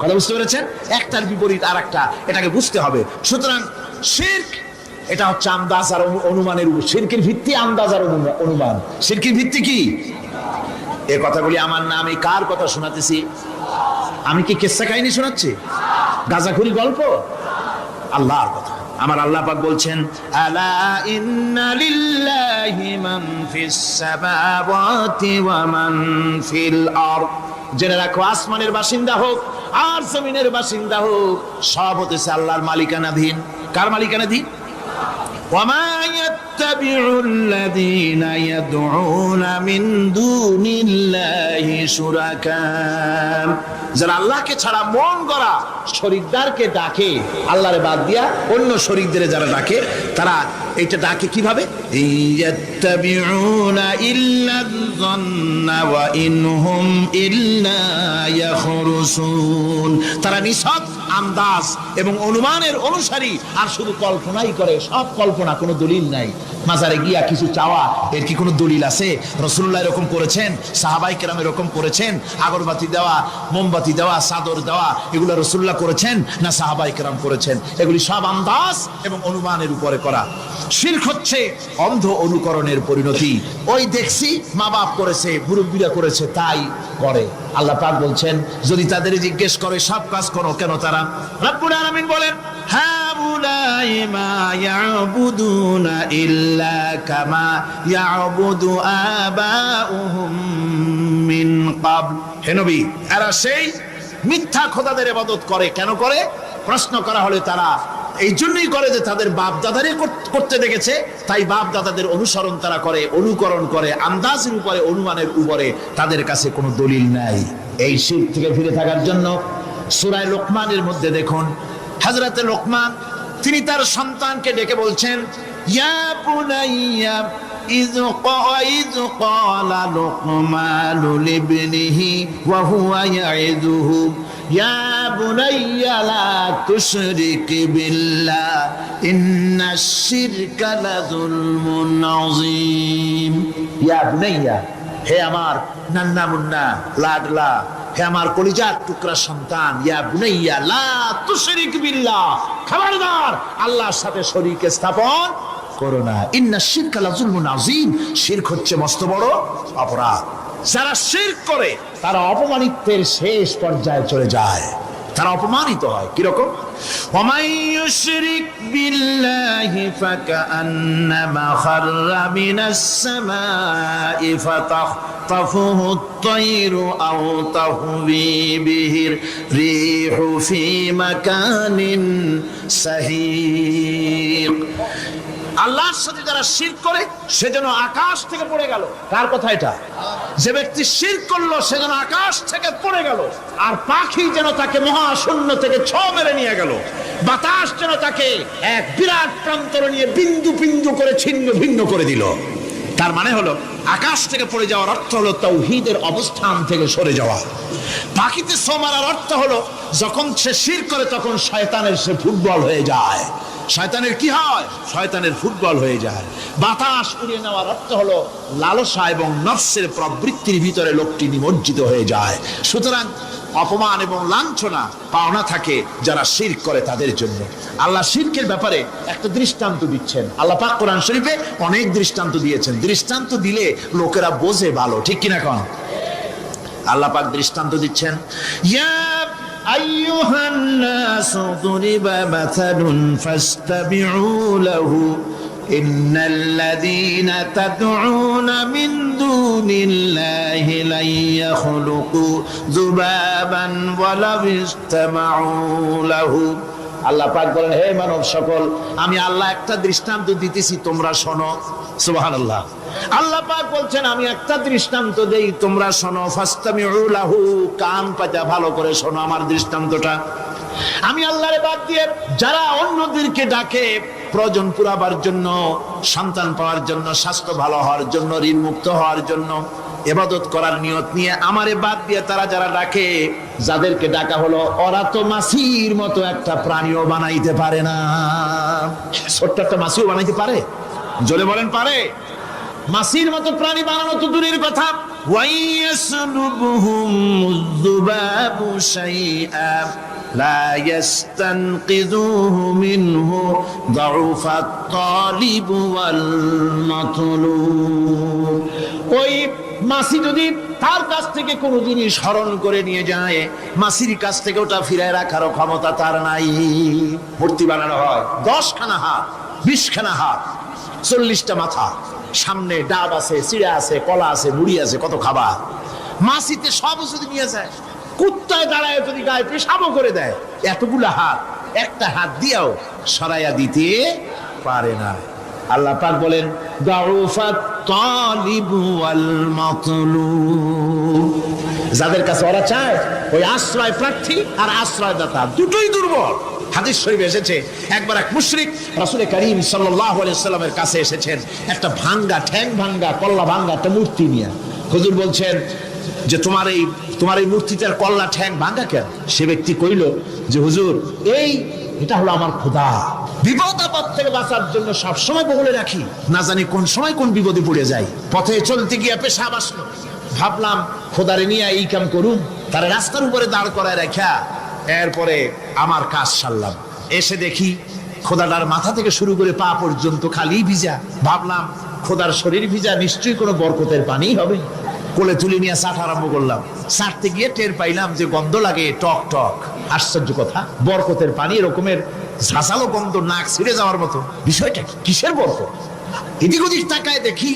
কথা বুঝতে পেরেছেন? একটার বিপরীত আর একটা, এটাকে বুঝতে হবে। সুতরাং শিরক এটা হচ্ছে আন্দাজ আর অনুমানের উপর। শিরকের ভিত্তি আন্দাজ আর অনুমান। শিরকের ভিত্তি কি? এই কথাগুলি আমার না, আমি কার কথা শোনাতেছি? আমি কি কিসসা কাহিনী শোনাচ্ছি? গাঁজাখুরি গল্প? আল্লাহর কথা। আমার আল্লাহ পাক বলছেন, আলা ইন্না লিল্লাহি মান ফিস সামাওয়াতি ওয়া মান ফিল আরদ। জেনে রাখো, আসমানের বাসিন্দা হোক আর জমিনের বাসিন্দা হোক, সব হতেছে আল্লাহর মালিকানাধীন। কার মালিকানাধীন? ওয়ামা ইয়াত্তাবিউল্লাযীনা ইয়াদউনা মিন দুনিল্লাহি শুরাকা। যারা আল্লাহকে ছাড়া মন গড়া শরীকদারকে ডাকে, আল্লাহরে বাদ দিয়া অন্য শরীকদের যারা ডাকে, তারা এটা ডাকে কিভাবে? ইয়াত্তাবিউনা ইল্লায-যন্না ওয়া ইনহুম ইল্লা ইয়াখরুসুন। তারা নিছক আন্দাজ এবং অনুমানের অনুসারী, আর শুধু কল্পনাই করে। সব কল্পনা, কোনো দলিল নাই। মাজারে গিয়া কিছু চাওয়া, এর কি কোনো দলিল আছে? রাসূলুল্লাহ এরকম করেছেন, সাহাবায়ে কেরাম এরকম করেছেন? আগরবাতি দেওয়া, মোমবাতি দেওয়া, চাদর দেওয়া, এগুলো রাসূলুল্লাহ করেছেন না সাহাবায়ে কেরাম করেছেন? এগুলি সব আন্দাজ এবং অনুমানের উপরে করা। শিরক হচ্ছে অন্ধ অনুকরণের পরিণতি। ওই দেখছি মা বাপ করেছে, মুরব্বীরা করেছে, তাই করে। আল্লাহ পাক বলছেন, যদি তাদের জিজ্ঞেস করে সব কাজ করো কেন তারা? রব্বুল আলামিন বলেন, হাউলাই মা ইয়াবুদুনা ইল্লা কামা ইয়াবুদু আবাউহুম মিন ক্বাবল। হে নবী, এরা সেই মিথ্যা খোদাদের ইবাদত করে। কেন করে? প্রশ্ন করা হলে তারা এই জন্যই করে যে তাদের বাপ দাদারে করতে দেখেছে, তাই বাপ দাদাদের অনুসরণ তারা করে, অনুকরণ করে, আন্দাজের উপরে, অনুমানের উপরে। তাদের কাছে কোনো দলিল নাই। এই শিরক থেকে ফিরে থাকার জন্য সূরা লোকমানের মধ্যে দেখুন, হযরতে লোকমান তিনি তার সন্তানকে ডেকে বলছেন, ইয়া বুনাইয়া ইয ক্বালা লুকমানু লিবনিহি ওয়া হুয়া ইয়াইদুহু ইয়া বুনাইয়া লা তুশরিক বিল্লাহ ইন্নাশ শিরকা লাযুলমুন আযীম। ইয়া বুনাইয়া, হে আমার নান্না মুন্না লাডলা, হে আমার কলিজার টুকরা সন্তান, ইয়া বুনাইয়া লা তুশরিক বিল্লাহ, খবরদার আল্লাহর সাথে শরীক স্থাপন করো না। ইন্নাশ শিরকা লাযুলমুন আযীম। শিরক হচ্ছে মস্ত বড় অপরাধ। যারা শিরক করে তারা অপমানিত্বের শেষ পর্যায়ে চলে যায়, তারা অপমানিত হয়। কিরকম? ওয়ামান ইউশরিক বিল্লাহি ফাকান্নামা খাররা মিনাস সামাই ফাতাখতাফুহু আত-তায়রু আও তাহবি বিহির রিহু ফি মাকানিন সাহিক। আল্লাহর সাথে যারা শিরক করে সে যেন আকাশ থেকে পড়ে গেল। কার কথা এটা? যে ব্যক্তি শিরক করলো সে যেন আকাশ থেকে পড়ে গেল, আর পাখি যেন তাকে মহাশূন্য থেকে ছ মেরে নিয়ে গেল, বাতাস যেন তাকে এক বিরাট প্রান্তর নিয়ে বিন্দু বিন্দু করে ছিন্ন ভিন্ন করে দিল। তার মানে হলো আকাশ থেকে পড়ে যাওয়ার অর্থ হলো তাওহীদের অবস্থান থেকে সরে যাওয়া। পাখিতে ছো মারার অর্থ হলো যখন সে শিরক করে তখন শয়তানের সে ফুটবল হয়ে যায়। শয়তানের কি হয়? শয়তানের ফুটবল হয়ে যায়। বাতাস উড়িয়ে নেওয়ার অর্থ হলো লালসা এবং নফসের প্রবৃত্তির ভিতরে লোকটি নিমজ্জিত হয়ে যায়। সুতরাং অপমান এবং লাঞ্ছনা পাওনা থাকে যারা শিরক করে তাদের জন্য। আল্লাহ শিরকের ব্যাপারে একটা দৃষ্টান্ত দিচ্ছেন। আল্লাহ পাক কোরআন শরীফে অনেক দৃষ্টান্ত দিয়েছেন। দৃষ্টান্ত দিলে লোকেরা বোঝে ভালো, ঠিক কিনা কোন? আল্লাহ পাক দৃষ্টান্ত দিচ্ছেন, ইয়া আইয়ুহান নাসু দুরিবা মাসালুন ফাসতাবিউ লাহু ইন্নাল্লাযীনা তাদউনা মিন দুনিল্লাহি লা ইয়াখলুকু যুবাবান ওয়ালাউ ইসতামাউ লাহু। আল্লাহ পাক বলেন, হে মানব সকল, আমি আল্লাহ একটা দৃষ্টান্ত দিতেছি, তোমরা শোনো। সুবহানাল্লাহ। আল্লাহ পাক বলছেন, আমি একটা দৃষ্টান্ত দেই, তোমরা শোনো। ফাসতামিউ লাহু, কান পাতা ভালো করে শোনো আমার দৃষ্টান্তটা। আমি আল্লাহরে বাদ দিয়ে যারা অন্যদেরকে ডাকে প্রয়োজন পুরাবার জন্য, সন্তান পাওয়ার জন্য, স্বাস্থ্য ভালো হওয়ার জন্য, ঋণ মুক্ত হওয়ার জন্য, ইবাদত করার নিয়ত নিয়ে আমারে বাদ দিয়ে তারা যারা ডাকে, যাদেরকে ডাকা হলো, ওরা তো মাছির মতো একটা প্রাণীও বানাইতে পারে না। ছোট্ট একটা মাছিও বানাইতে পারে? জোরে বলেন, পারে? মাছির মতো প্রাণী বানানো তো দূরের কথা। ওয়াইয়াসলুবহুম যুবাবু শাইআ লা ইস্তানকিযুহু মিনহু যাউফাত তালিব ওয়াল মাতলুব। ওই মাছি যদি তার কাছ থেকে কোনো জিনিস হরণ করে নিয়ে যায়, মাছির কাছ থেকে ওটা ফিরায় রাখার ক্ষমতা তার নাই। মূর্তি বানানো হয় 10 খানা হাত, 20 খানা হাত, 40টা মাথা, সামনে ডাব আছে, চিড়া আছে, কলা আছে, মুড়ি আছে, কত খাবার। মাছিতে সব যদি নিয়ে যায়, কুত্তায় দাঁড়ায় যদি গায়ে পেশাবও করে দেয়, এতগুলা হাত একটা হাত দিয়েও সরাইয়া দিতে পারে না। আল্লাহ পাক বলেন, দাউফাত তালিব ওয়াল মাতলুব। যাদের কাছে ওরা চায়, ওই আশ্রয় প্রার্থী আর আশ্রয়দাতা দুটোই দুর্বল। হাদিস শরীফে এসেছে, একবার এক মুশরিক রাসূল করিম সাল্লাল্লাহু আলাইহি ওয়াসাল্লামের কাছে এসেছেন একটা ভাঙ্গা, ঠ্যাং ভাঙ্গা, কল্লা ভাঙ্গা একটা মূর্তি নিয়ে। হুজুর বলছেন যে তোমার এই মূর্তিটার কল্লা ঠ্যাং ভাঙ্গা কেন? সে ব্যক্তি কইল যে হুজুর, এটা হলো আমার খোদা। বিপদ আপদ থেকে বাঁচার জন্য সবসময় বগলে রাখি, না জানি কোন সময় কোন বিপদে পড়ে যাই। পথে চলতে গিয়ে পেশাব আসলো, ভাবলাম খোদারে নিয়ে এই কাম করুন, তার রাস্তার উপরে দাঁড় করায় রাখা, এরপরে আমার কাজ সারলাম। এসে দেখি খোদাটার মাথা থেকে শুরু করে পা পর্যন্ত খালি ভিজা। ভাবলাম খোদার শরীর ভিজা, নিশ্চয়ই কোনো বরকতের পানি হবে। কোলে তুলে নিয়ে চাট আরম্ভ করলাম। চাটতে গিয়ে টের পাইলাম যে গন্ধ লাগে টক টক। আশ্চর্য কথা, বরকতের পানি এরকমের ঝাঁসালো গন্ধ, নাক ছিঁড়ে যাওয়ার মতো। বিষয়টা কি? কিসের বরকত? এদিক ওদিক তাকায় দেখি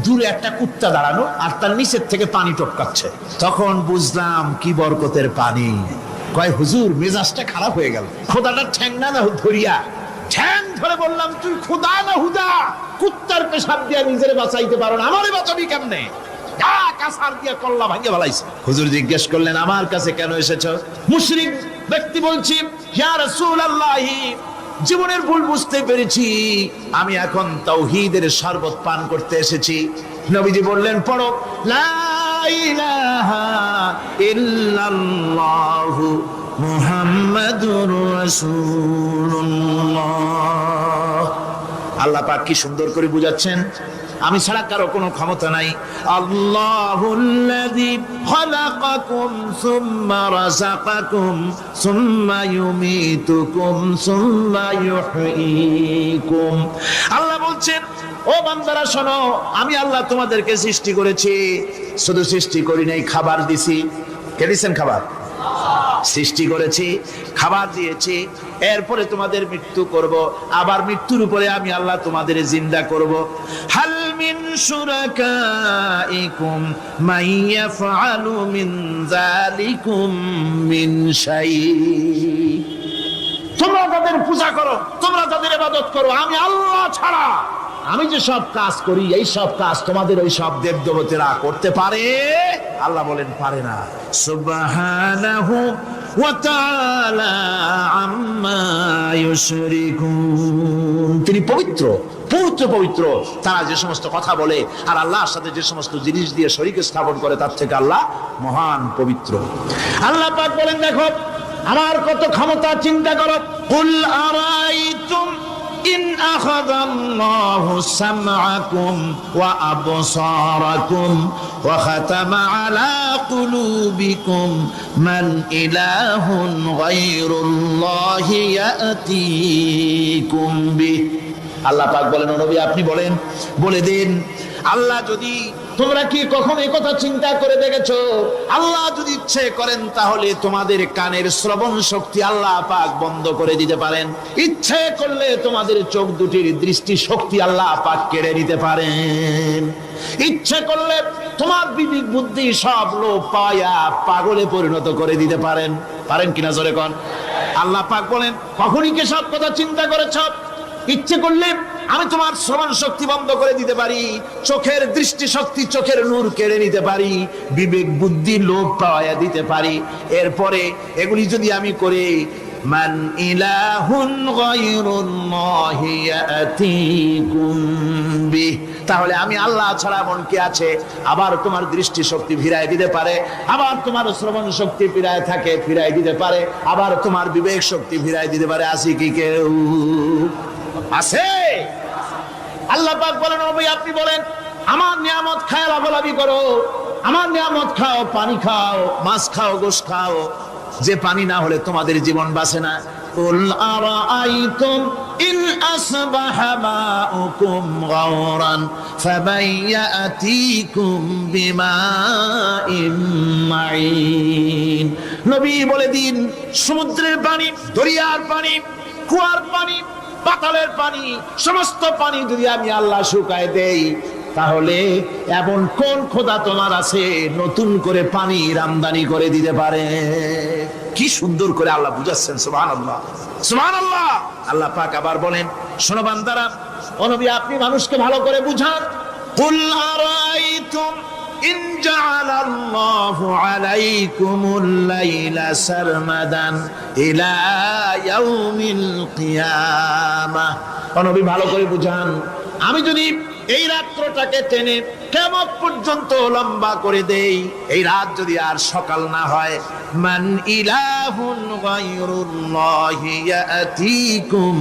দূরে একটা কুত্তা দাঁড়ানো, আর তার নিচের থেকে পানি টপকাচ্ছে। তখন বুঝলাম কি বরকতের পানি। কয় হুজুর, মেজাজটা খারাপ হয়ে গেল। খোদাটা ঠ্যাং না ধরিয়া ঠ্যাং ধরে বললাম, তুই খোদা না হুদা? কুত্তার পেশাব দিয়া নিজের বাঁচাইতে পারো না, আমারে বাঁচাবি কেমনে? হুজুর জিজ্ঞেস করলেন, আমার কাছে কেন এসেছো? মুশরিক ব্যক্তি বলছি, ইয়া রাসূলুল্লাহ, জীবনের ভুল বুঝতে পেরেছি, আমি এখন তাওহীদের শরবত পান করতে এসেছি। নবীজি বললেন, পড়ো লা ইলাহা ইল্লাল্লাহু মুহাম্মাদুর রাসূলুল্লাহ। আল্লাহ পাক কি সুন্দর করে বুঝাচ্ছেন, আমি ছাড়া কারো কোনো ক্ষমতা নাই। আল্লাহুল্লাযী খালাকাকুম সুম্মা রাযাকাকুম সুম্মা ইউমীতুকুম সুম্মা ইউহয়ীকুম। আল্লাহ বলছেন, ও বান্দারা শোনো, আমি আল্লাহ তোমাদেরকে সৃষ্টি করেছি। শুধু সৃষ্টি করি নাই, খাবার দিছি। কে দিয়েছেন খাবার? সৃষ্টি করেছি, খাবার দিয়েছি, এরপরে তোমাদের মৃত্যু করব, আবার মৃত্যুর উপরে আমি আল্লাহ তোমাদের জিন্দা করব। হাল মিন শুরাকাইকুম মান ইয়াফআলু মিন যালিকুম মিন শাই। তোমরা তাদের পূজা করো, তোমরা তাদের ইবাদত করো, আমি আল্লাহ ছাড়া আমি যে সব কাজ করি, এই সব কাজ তোমাদের ওই সব দেবদেবতারা করতে পারে? আল্লাহ বলেন, পারে না। সুবহানাহু ওয়া তাআলা আম্মা ইউশরিকুন। তিনি পবিত্র, পূত পবিত্র পবিত্র তারা যে সমস্ত কথা বলে আর আল্লাহর সাথে যে সমস্ত জিনিস দিয়ে শরীক স্থাপন করে তার থেকে আল্লাহ মহান পবিত্র। আল্লাহ পাক বলেন, দেখো আমার কত ক্ষমতা, চিন্তা করো। কুল আরাইতুম ইন আখাযাল্লাহু সামআকুম ওয়া আবসারাকুম ওয়া খাতামা আলা কুলুবিকুম মান ইলাহুন গায়রুল্লাহি ইয়াতিকুম বিহি। আল্লাহ পাক বলেন, ও নবী আপনি বলেন, বলে দিন, আল্লাহ যদি, তোমরা কি কখনো এই কথা চিন্তা করে দেখেছো, আল্লাহ যদি ইচ্ছে করেন তাহলে তোমাদের কানের শ্রবণ শক্তি আল্লাহ পাক বন্ধ করে দিতে পারেন, ইচ্ছে করলে তোমাদের চোখ দুটির দৃষ্টি শক্তি আল্লাহ পাক কেড়ে নিতে পারেন, ইচ্ছে করলে তোমার বিবেক বুদ্ধি সব লোপ পায়া পাগলে পরিণত করে দিতে পারেন। পারেন কিনা জোরে কোন? আল্লাহ পাক বলেন, কখনই কি সব কথা চিন্তা করেছ? ইচ্ছে করলে আমি তোমার শ্রবণ শক্তি বন্ধ করে দিতে পারি, চোখের দৃষ্টি শক্তি, চোখের নূর কেড়ে নিতে পারি, বিবেক বুদ্ধি লোপ পাওয়া দিতে পারি। এরপরে এগুলি যদি আমি করি, মান ইলাহুন গায়রুল্লাহি ইয়াতিকুম বিহি, তাহলে আমি আল্লাহ ছাড়া মন কে আছে? আবার তোমার দৃষ্টি শক্তি ফিরায় দিতে পারে, আবার তোমার শ্রবণ শক্তি ফিরায় থাকে, ফিরায় দিতে পারে, আবার তোমার বিবেক শক্তি ফিরায় দিতে পারে। আছে কি কেউ? আছে? আল্লাহ পাক বলেন, ও ভাই আপনি বলেন, আমার নিয়ামত খায় লাভালাভি করো, আমার নিয়ামত খাও, পানি খাও, মাছ খাও, গোশত খাও, যে পানি না হলে তোমাদের জীবন বাঁচে না। কুল আরাআইতুম ইন আসবাহা মাউকুম গাওরান ফাবাইয়াতিকুম বিমাইম মাইন। নবী বলে দিন, সমুদ্রের পানি, দরিয়ার পানি, কুয়ার পানি, পাতালের পানি, সমস্ত পানি যদি আমি আল্লাহ শুকায় দেই, তাহলে এমন কোন খোদা তোমার আছে নতুন করে পানি আমদানি করে দিতে পারে? কি সুন্দর করে আল্লাহ বুঝাচ্ছেন, সুবহানাল্লাহ, সুবহানাল্লাহ। আল্লাহ পাক আবার বলেন, শোনো বান্দারা, ও নবী আপনি মানুষকে ভালো করে বুঝান। কুল আরাইতুম ইন জাআলাল্লাহু আলাইকুমুল লাইলা সারমাদান ইলা ইয়াউমিল কিয়ামাহ। ও নবী ভালো করে বুঝান, আমি যদি এই রাত্রটাকে টেনে কিয়ামত পর্যন্ত লম্বা করে দেই, এই রাত যদি আর সকাল না হয়, মান ইলাহুন গায়রুল্লাহি ইয়াতিকুম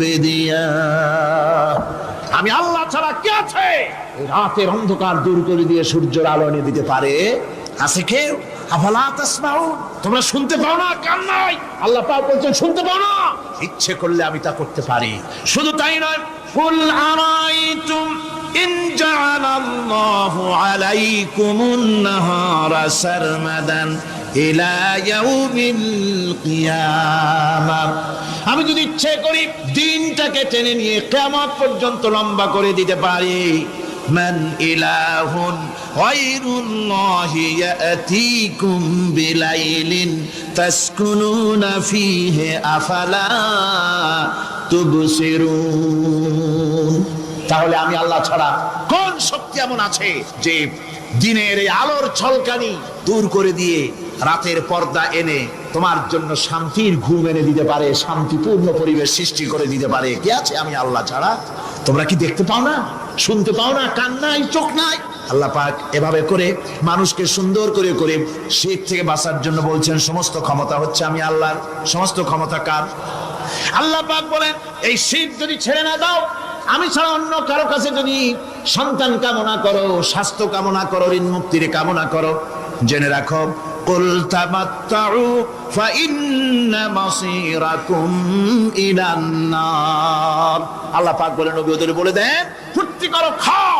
বিদিয়া, আমি আল্লাহ ছাড়া কে আছে রাতের অন্ধকার দূর করে দিয়ে সূর্যের আলো এনে দিতে পারে? আছে কেউ? আফালা তাসমাউন, তোমরা শুনতে পাও না? কান নাই? আল্লাহ পাক বলছেন শুনতে পাও না? ইচ্ছে করলে আমি তা করতে পারি। শুধু তাই নয়, কুল আরাইতুম ইন জাআলাল্লাহু আলাইকুমুন নাহারা সারমাদান ইলা ইয়াউমিল কিয়ামাহ, আমি যদি ইচ্ছে করি দিনটাকে টেনে নিয়ে কিয়ামত পর্যন্ত লম্বা করে দিতে পারি। মান ইলাহুন গায়রুল্লাহি ইয়াতিকুম বিলাইলিন তাসকুনুনা ফীহি আফালা তুবসিরুন, তাহলে আমি আল্লাহ ছাড়া কোন শক্তি এমন আছে যে দিনের এই আলোর ঝলকানি দূর করে দিয়ে রাতের পর্দা এনে তোমার জন্য শান্তির ঘুম এনে দিতে পারে, শান্তিপূর্ণ পরিবেশ সৃষ্টি করে দিতে পারে? কে আছে আমি আল্লাহ ছাড়া? তোমরা কি দেখতে পাও না? শুনতে পাও না? কান নাই? চোখ নাই? আল্লাহ পাক এভাবে করে মানুষকে সুন্দর করে করে শিরক থেকে বাঁচার জন্য বলছেন, সমস্ত ক্ষমতা হচ্ছে আমি আল্লাহর। সমস্ত ক্ষমতা কার? আল্লাহ পাক বলেন, এই শিরক যদি ছেড়ে না দাও, আমি ছাড়া অন্য কারো কাছে যদি সন্তান কামনা করো, স্বাস্থ্য কামনা করো, ঋণ মুক্তির কামনা করো, জেনে রাখো, কুল তামাত্তাউ ফাইন্না মাসীরাকুম ইলান নার। আল্লাহ পাক বলেন, নবী ওদের বলে দেন, ফুর্তি করো, খাও,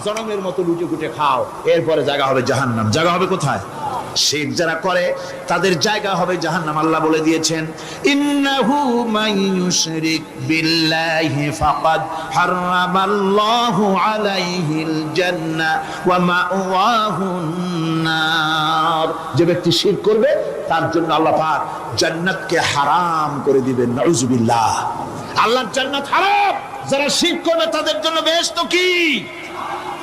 জনমের মতো লুটে ফুটে খাও, এরপরে জায়গা হবে জাহান্নাম। জায়গা হবে কোথায়? শিরক যারা করে তাদের জায়গা হবে জাহান্নাম। আল্লাহ বলে দিয়েছেন, ইন্নাহু মান ইউশরিক বিল্লাহি ফাকাদ হারামাল্লাহু আলাইহিল জান্নাহ ওয়া মাওয়াহুন নার, যে ব্যক্তি শিরক করবে তার জন্য আল্লাহ পাক জান্নাতকে হারাম করে দিবেন। নাউজুবিল্লাহ, আল্লাহর জান্নাত হারাম, যারা শিরক করবে তাদের জন্য বেহেশত কি?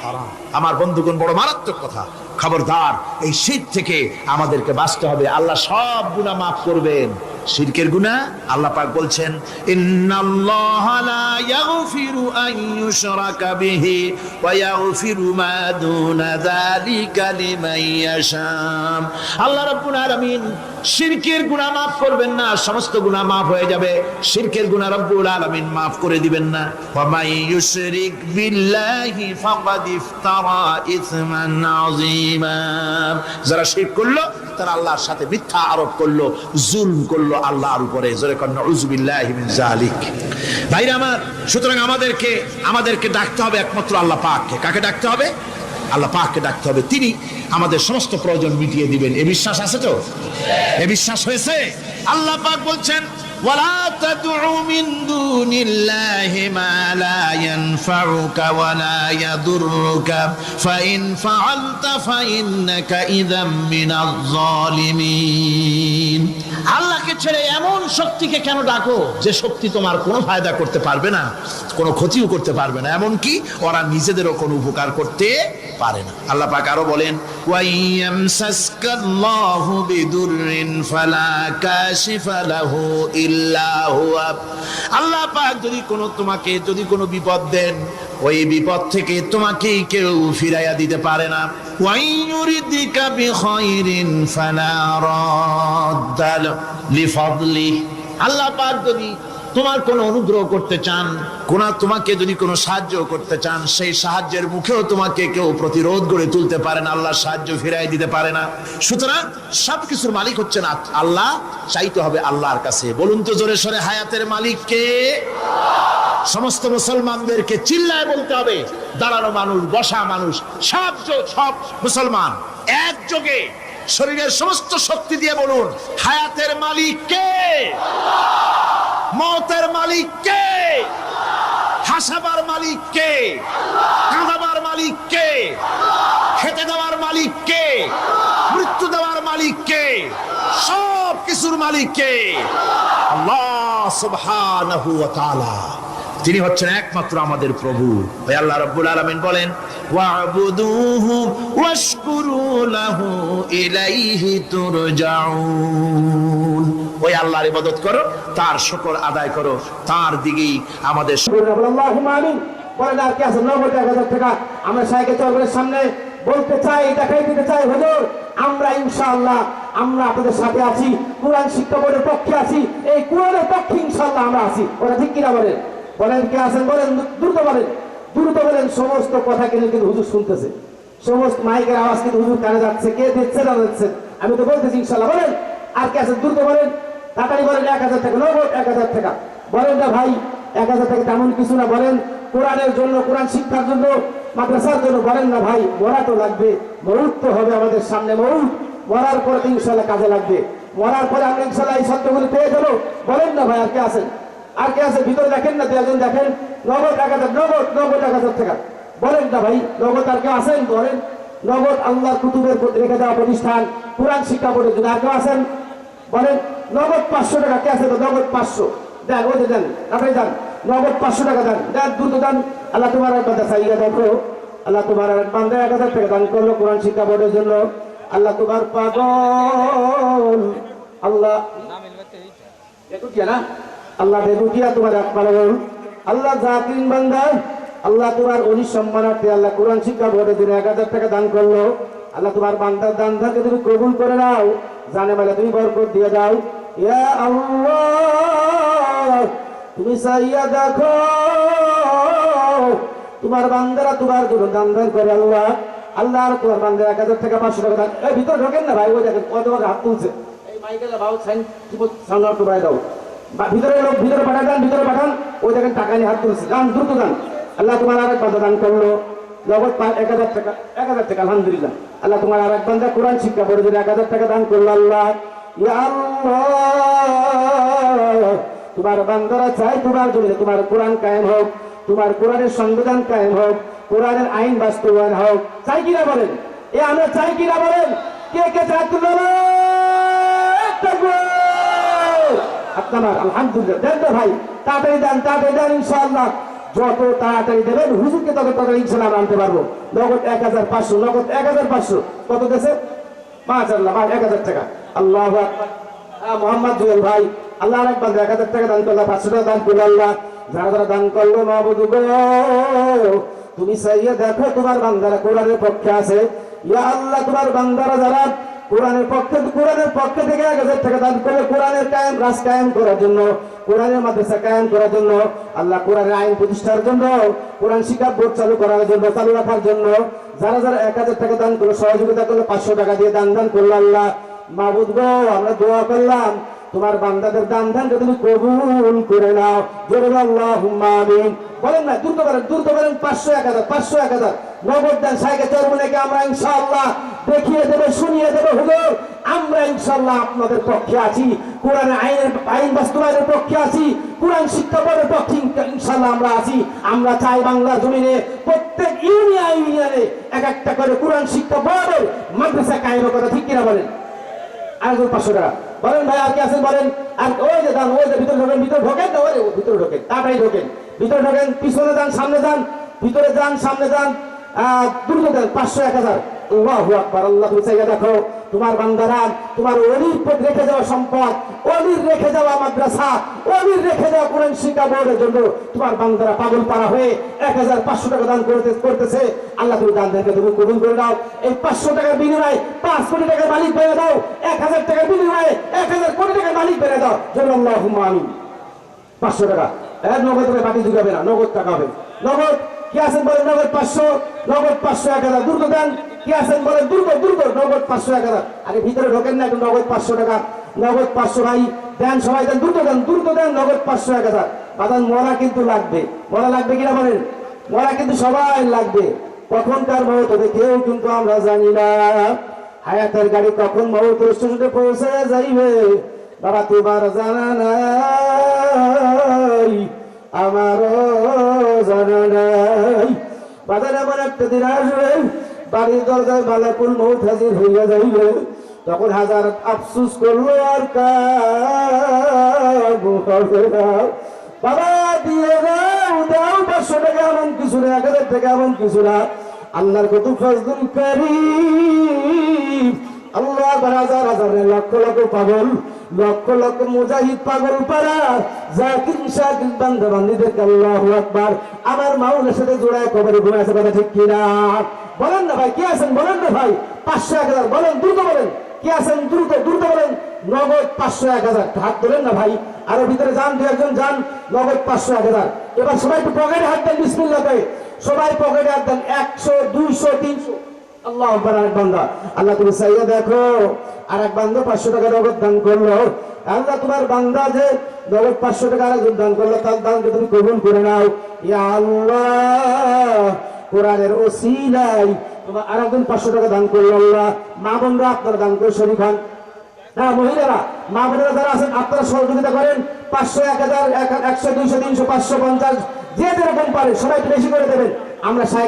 হারাম। আমার বন্ধুগণ, বড় মারাত্মক কথা, খবরদার, এই শিরক থেকে আমাদেরকে বাঁচতে হবে। আল্লাহ সব গুনাহ মাফ করবেন, শিরকের গুনাহ আল্লাহ পাক বলছেন ইন্নাল্লাহা লা ইয়াগফিরু আন ইউশরাকা বিহি ওয়া ইয়াগফিরু মা দুনা যালিকা লিমান ইয়াশা। আল্লাহ রাব্বুল আলামিন শিরকের গুনাহ মাফ করবেন না, সমস্ত গুনাহ মাফ হয়ে যাবে, শিরকের গুনাহ রব্বুল আলামিন মাফ করে দিবেন না। ওয়া মান ইউশরিক বিল্লাহি ফাকাদ ইফতারা ইসমান আযীমা। যারা শিরক করলো তারা আল্লাহর সাথে মিথ্যা আরোপ করলো, জুলম করলো আল্লাহর উপরে। জোরে কর নাউযু বিল্লাহি মিন যালিক। ভাইরা আমার, সুতরাং আমাদেরকে ডাকতে হবে একমাত্র আল্লাহ পাককে। কাকে ডাকতে হবে? আল্লাহ পাককে ডাকতে হবে। তিনি আমাদের সমস্ত প্রয়োজন মিটিয়ে দিবেন। এ বিশ্বাস আছে তো? এ বিশ্বাস হয়েছে? আল্লাহ পাক বলছেন ওয়ালা তাদউ মিন দুনিল্লাহি মা লা ইয়ানফাউকা ওয়া লা ইয়াদুররুকা ফাইন ফাআলতা ফাইন্নাকা ইযাম মিনাজ জালিমিন। আল্লাহকে ছেড়ে এমন শক্তিকে কেন ডাকো যে শক্তি তোমার কোনো ফায়দা করতে পারবে না, কোনো ক্ষতিও করতে পারবে না, এমন কি ওরা নিজেদেরও কোনো উপকার করতে পারে না। আল্লাহ পাক আরো বলেন ওয়া ইয়ামসাসকাল্লাহু বিদুররিন ফালা কাশিফা লাহু ইল্লা হুয়া। আল্লাহ পাক যদি কোনো বিপদ দেন, ওই বিপদ থেকে তোমাকে কেউ ফিরাইয়া দিতে পারে না। ওয়া ইউরিদিকা বিখাইরিন ফালা রাদ্দা লিফাদলি। আল্লাহ পাক যদি তোমার কোনো অনুগ্রহ করতে চান, তোমাকে যদি কোনো সাহায্য করতে চান, সেই সাহায্যের মুখেও তোমাকে কেউ প্রতিরোধ গড়ে তুলতে পারে না, আল্লাহ সাহায্য ফিরাই দিতে পারে না। সুতরাং সবকিছুর মালিক হচ্ছেন আল্লাহ। চাইতে হবে আল্লাহর কাছে। বলুন তো জোরে সরে, হায়াতের মালিক কে? সমস্ত মুসলমানদেরকে চিল্লায় বলতে হবে। দাঁড়ানো মানুষ, বসা মানুষ, সব মুসলমান একযোগে শরীরের সমস্ত শক্তি দিয়ে বলুন হায়াতের মালিক কে? মওতের মালিক কে? হাসাবার মালিক কে? কাঁদাবার মালিক কে? খেতে দেওয়ার মালিক কে? মৃত্যু দেওয়ার মালিক কে? সব কিছুর মালিক কে? আল্লাহ সুবহানাহু ওয়া তাআলা। তিনি হচ্ছেন একমাত্র আমাদের প্রভু। ওই আল্লাহ রাব্বুল আলামিন বলেন ওয়া'বুদুহু ওয়াশকুরু লাহু ইলাইহি তুরজাউন। ওই আল্লাহর ইবাদত করো, তার শুকর আদায় করো, তার দিকেই আমাদের। আল্লাহুম্মা আমিন। বলেন আর কি আছে? 90,000 টাকা আমরা শাইখে চরবের সামনে বলতে চাই, দেখাই দিতে চাই, হুজুর আমরা ইনশাআল্লাহ আমরা আপনাদের সাথে আছি, কোরআন শিক্ষা বোর্ডের পক্ষে আছি, এই কোরআনের পক্ষে ইনশাআল্লাহ আমরা আছি। ওরা ঠিক কিনা বলেন? বলেন কে আছেন? বলেন দ্রুত বলেন, দ্রুত বলেন। সমস্ত কথা কিন্তু হুজুর শুনতেছে, সমস্ত মাইকের আওয়াজ কিন্তু হুজুর কানে যাচ্ছে। কে দিচ্ছে না দিচ্ছে? আমি তো বলতেছি ইনশাআল্লাহ। বলেন আর কে আছেন? দ্রুত বলেন, তাড়াতাড়ি বলেন। 1000 টাকা, নগদ 1000 টাকা। বলেন না ভাই 1000 টাকা তেমন কিছু না। বলেন কোরআনের জন্য, কোরআন শিক্ষার জন্য, মাদ্রাসার জন্য। বলেন না ভাই মরা তো লাগবে, মরুত তো হবে আমাদের সামনে, মরার পরে তো ইনশাআল্লাহ কাজে লাগবে, মরার পরে আমরা ইনশাআল্লাহ এই সত্যগুলো পেয়ে যাবো। বলেন না ভাই আর কে আছেন? আর কে আছে? ভিতরে দেখেন না, 2 জন দেখেন। নগদ 1000, নগদ 1000 টাকা। বলেন না ভাই নগদ আর কেউ আছেন? বলেন নগদ আল্লাহর কুতুবের রেখে দেওয়া প্রতিষ্ঠান কোরআন শিক্ষা বোর্ডের জন্য আর কেউ আছেন? বলেন নগদ 500 টাকা। কে আছে? নগদ 500 দেন, ওই দেন, আপনি দেন, নগদ 500 টাকা দেন, দেন দ্রুত দেন। আল্লাহ তোমার বান্দা চাইয়া দেখো, আল্লাহ তোমার বান্দা 1000 টাকা দান করলো কোরআন শিক্ষা বোর্ডের জন্য। আল্লাহ তোমার পাগল, আল্লাহ দেখো কি না, আল্লাহ বেগুটিয়া তোমার এক পাগল, আল্লাহ জাকির বান্দা, আল্লাহ তোমার অনিশ সম্মানার্থে আল্লাহ কোরআন শিক্ষা বোর্ডের জন্য 1000 টাকা দান করলো। আল্লাহ তোমার বান্দার দান থাকে তুমি কবুল করে নাও, জানে মেলা তুমি বরকত দিয়ে দাও। ইয়া আল্লাহ তুমি চাইয়া দেখো তোমার বান্দারা তোমার জন্য দান দান করে। আল্লাহ আল্লাহ তোমার বান্দা 1000 টাকা 500 টাকা দান। এই ভিতরে ঢোকেন না ভাই, ওই দেখেন কত হাত তুলছে। এই মাইকেল ভাও সাইন সামনে একটু বাড়াই দাও, ভিতরে লোক ভিতরে পাঠান, দেন ভিতরে পাঠান। ওই দেখেন টাকা নিয়ে হাত তুলছে, দান দ্রুত দান। আল্লাহ তোমার আরেক বান্দা দান করলো নগদ 1000 টাকা, 1000 টাকা আলহামদুলিল্লাহ। আল্লাহ তোমার আরেক বান্দা কোরআন শিক্ষা বোর্ডের জন্য 1000 টাকা দান করলো। আল্লাহ ইয়া আল্লাহ তোমার বান্দারা চাই তোমার জন্য তোমার কোরআন কায়েম হোক, তোমার কোরআনের সংবিধান কায়েম হোক, কোরআনের আইন বাস্তবায়ন হোক। চাই কিনা বলেন? এ আমরা চাই কিনা বলেন? কে কে চাই? আপনার আলহামদুলিল্লাহ দেন তো ভাই, তাড়াতাড়ি দেন, তাড়াতাড়ি দেন। ইনশাআল্লাহ যত তাড়াতাড়ি দেবেন হুজুরকে তত তাড়াতাড়ি ইনশাআল্লাহ আনতে পারবো। নগদ 1500, নগদ 1500। কত দেশে? 5000, 1000 টাকা। আল্লাহু আকবার। মোহাম্মদ জুয়েল ভাই, আল্লাহ অনেক বান্দা 1000 টাকা দান করলো, 500 টাকা দান করলো। আল্লাহ যারা যারা দান করলো মাহবুব গো, তুমি চাইয়ে দেখো তোমার বান্দারা কোরআনের পক্ষে আছে। ইয়া আল্লাহ, তোমার বান্দারা যারা কোরআনের পক্ষে থেকে 1000 টাকা দান করলে কোরআনের রাজ কায়েম করার জন্য, কোরআনের মাদ্রাসা কায়েম করার জন্য, আল্লাহ কোরআনের আইন প্রতিষ্ঠার জন্য, কোরআন শিক্ষা বোর্ড চালু করার জন্য, চালু রাখার জন্য যারা যারা 1000 টাকা দান করলো, সহযোগিতা করলো, 500 টাকা দিয়ে দান করলো। আল্লাহ মাহবুব গো, আমরা দোয়া করলাম তোমার বান্দাদের দানকে তুমি কবুল করে নাও। জোরে আল্লাহুম্মা আমিন বলেন না, দ্রুত বলেন 500 1000 500 1000 নগদ দান সাইকে চরমনেকে আমরা ইনশাআল্লাহ দেখিয়ে দেব, শুনিয়ে দেব। হুজুর আমরা ইনশাআল্লাহ আপনাদের পক্ষে আছি, কোরআনের আইন বাস্তবায়নের পক্ষে আছি, কোরআন শিক্ষা বোর্ডের পক্ষে ইনশাআল্লাহ আমরা আছি। আমরা চাই বাংলা জমিনে প্রত্যেক ইউনিয়নে এক একটা করে কোরআন শিক্ষা বোর্ডের মাদ্রাসা কায়েম করা, ঠিক কিনা বলেন? আর 500 টাকা বলেন ভাই, আর কি আছেন বলেন? আর ওই যে দান, ওই যে ভিতরে ঢোকেন, ভিতরে ঢোকেন না, ওই ভিতরে ঢোকেন, তাড়াতাড়ি ঢোকেন, ভিতরে ঢোকেন, পিছনে যান, সামনে যান, ভিতরে যান, সামনে যান, দ্রুত দেন 500 1000। আল্লাহু আকবার। আল্লাহ তুমি চাইয়া দেখো তোমার বান্দারা তোমার ওলির প্রতি রেখে যাওয়া সম্পদ, ওলির রেখে যাওয়া মাদ্রাসা, ওলির রেখে যাওয়া কোরআন শিক্ষা বোর্ডের জন্য তোমার বান্দারা পাগল পারা হয়ে 1500 টাকা দান করতেছে। আল্লাহ তুমি দানকে তুমি কবুল করে দাও। এই 500 টাকার বিনিময়ে 5 কোটি টাকার মালিক বেড়ে দাও, 1000 টাকার বিনিময়ে 1000 কোটি টাকার মালিক বেড়ে দাও। জন্য আল্লাহুম্মা আমিন। 500 টাকা নগদ করে বাকি ঢুকাবে না, নগদ টাকা হবে। নগদ কি আছেন বলেন? নগদ 500, নগদ 500 1000 দ্রুত দেন। কি আছেন বলেন? দ্রুত নগদ 500 1000। আরে ভিতরে ঢোকেন না, একটু নগদ 500 টাকা, নগদ 500 ভাই দেন, সবাই দেন, দ্রুত দেন নগদ 500 1000। বাদান মরা কিন্তু লাগবে, মরা লাগবে কিনা বলেন? মরা কিন্তু সবাই লাগবে। কখনকার মৌত হবে কেউ কিন্তু আমরা জানি না। হায়াতের গাড়ি কখন মৌত স্টেশনে পৌঁছে যাইবে বাবা তোমার জানা নাই, আমারও জানা নাই। বাজার এমন একটা দিন আসবে বাড়ির দরজায় মালাকুল মউত হাজির হইয়া যাইবে, তখন হাজার আফসুস করলো আর কাজ করবে না। বাবা দিয়ে দাও 500 টাকা, এমন কিছু না, 1000 টাকা এমন কিছু না। আল্লাহর কত ফজলুল কারীম। আল্লাহ হাজার হাজার লক্ষ লক্ষ পাগল, লক্ষ লক্ষ মুজাহিদ পাগল পারা জাকির শাকির বান্দা বান্দীদেরকে আল্লাহু আকবার আমার মাওলার সাথে জোড়ায় কবরে ঘুরে আছে, কথা ঠিক কিনা বলেন না ভাই? কি আছেন বলেন না ভাই? 500 1000 বলেন, দ্রুত বলেন। কি আছেন? দ্রুত বলেন। নগদ 500 1000 হাত তোলেন না ভাই, আরো ভিতরে যান, 2 একজন যান, নগদ 500 1000। এবার সবাই একটু পকেটে হাত দেন, বিসমিল্লাহ করে সবাই পকেটে হাত দেন। 100 200 300। আল্লাহ আকবার। আরেক বান্দা, আল্লাহ তুমি চাইয়া দেখো আরেক বান্দা 500 টাকা নগদ দান করলো। আল্লাহ তোমার বান্দা যে নগদ 500 টাকা আরেকজন দান করলো, তার দানকে তুমি কবুল করে নাও। ইয়া আল্লাহ, কোরআনের ওসিলায় তোমার আরেকজন 500 টাকা দান করলো। আল্লাহ মা বোনরা আপনারা দান করে শরীক হন। হ্যাঁ মহিলারা, মা বোনেরা যারা আছেন আপনারা সহযোগিতা করেন। 500 1000 100 200 300 550 যে যেরকম পারে সবাই একটু বেশি করে দেবেন। আমরা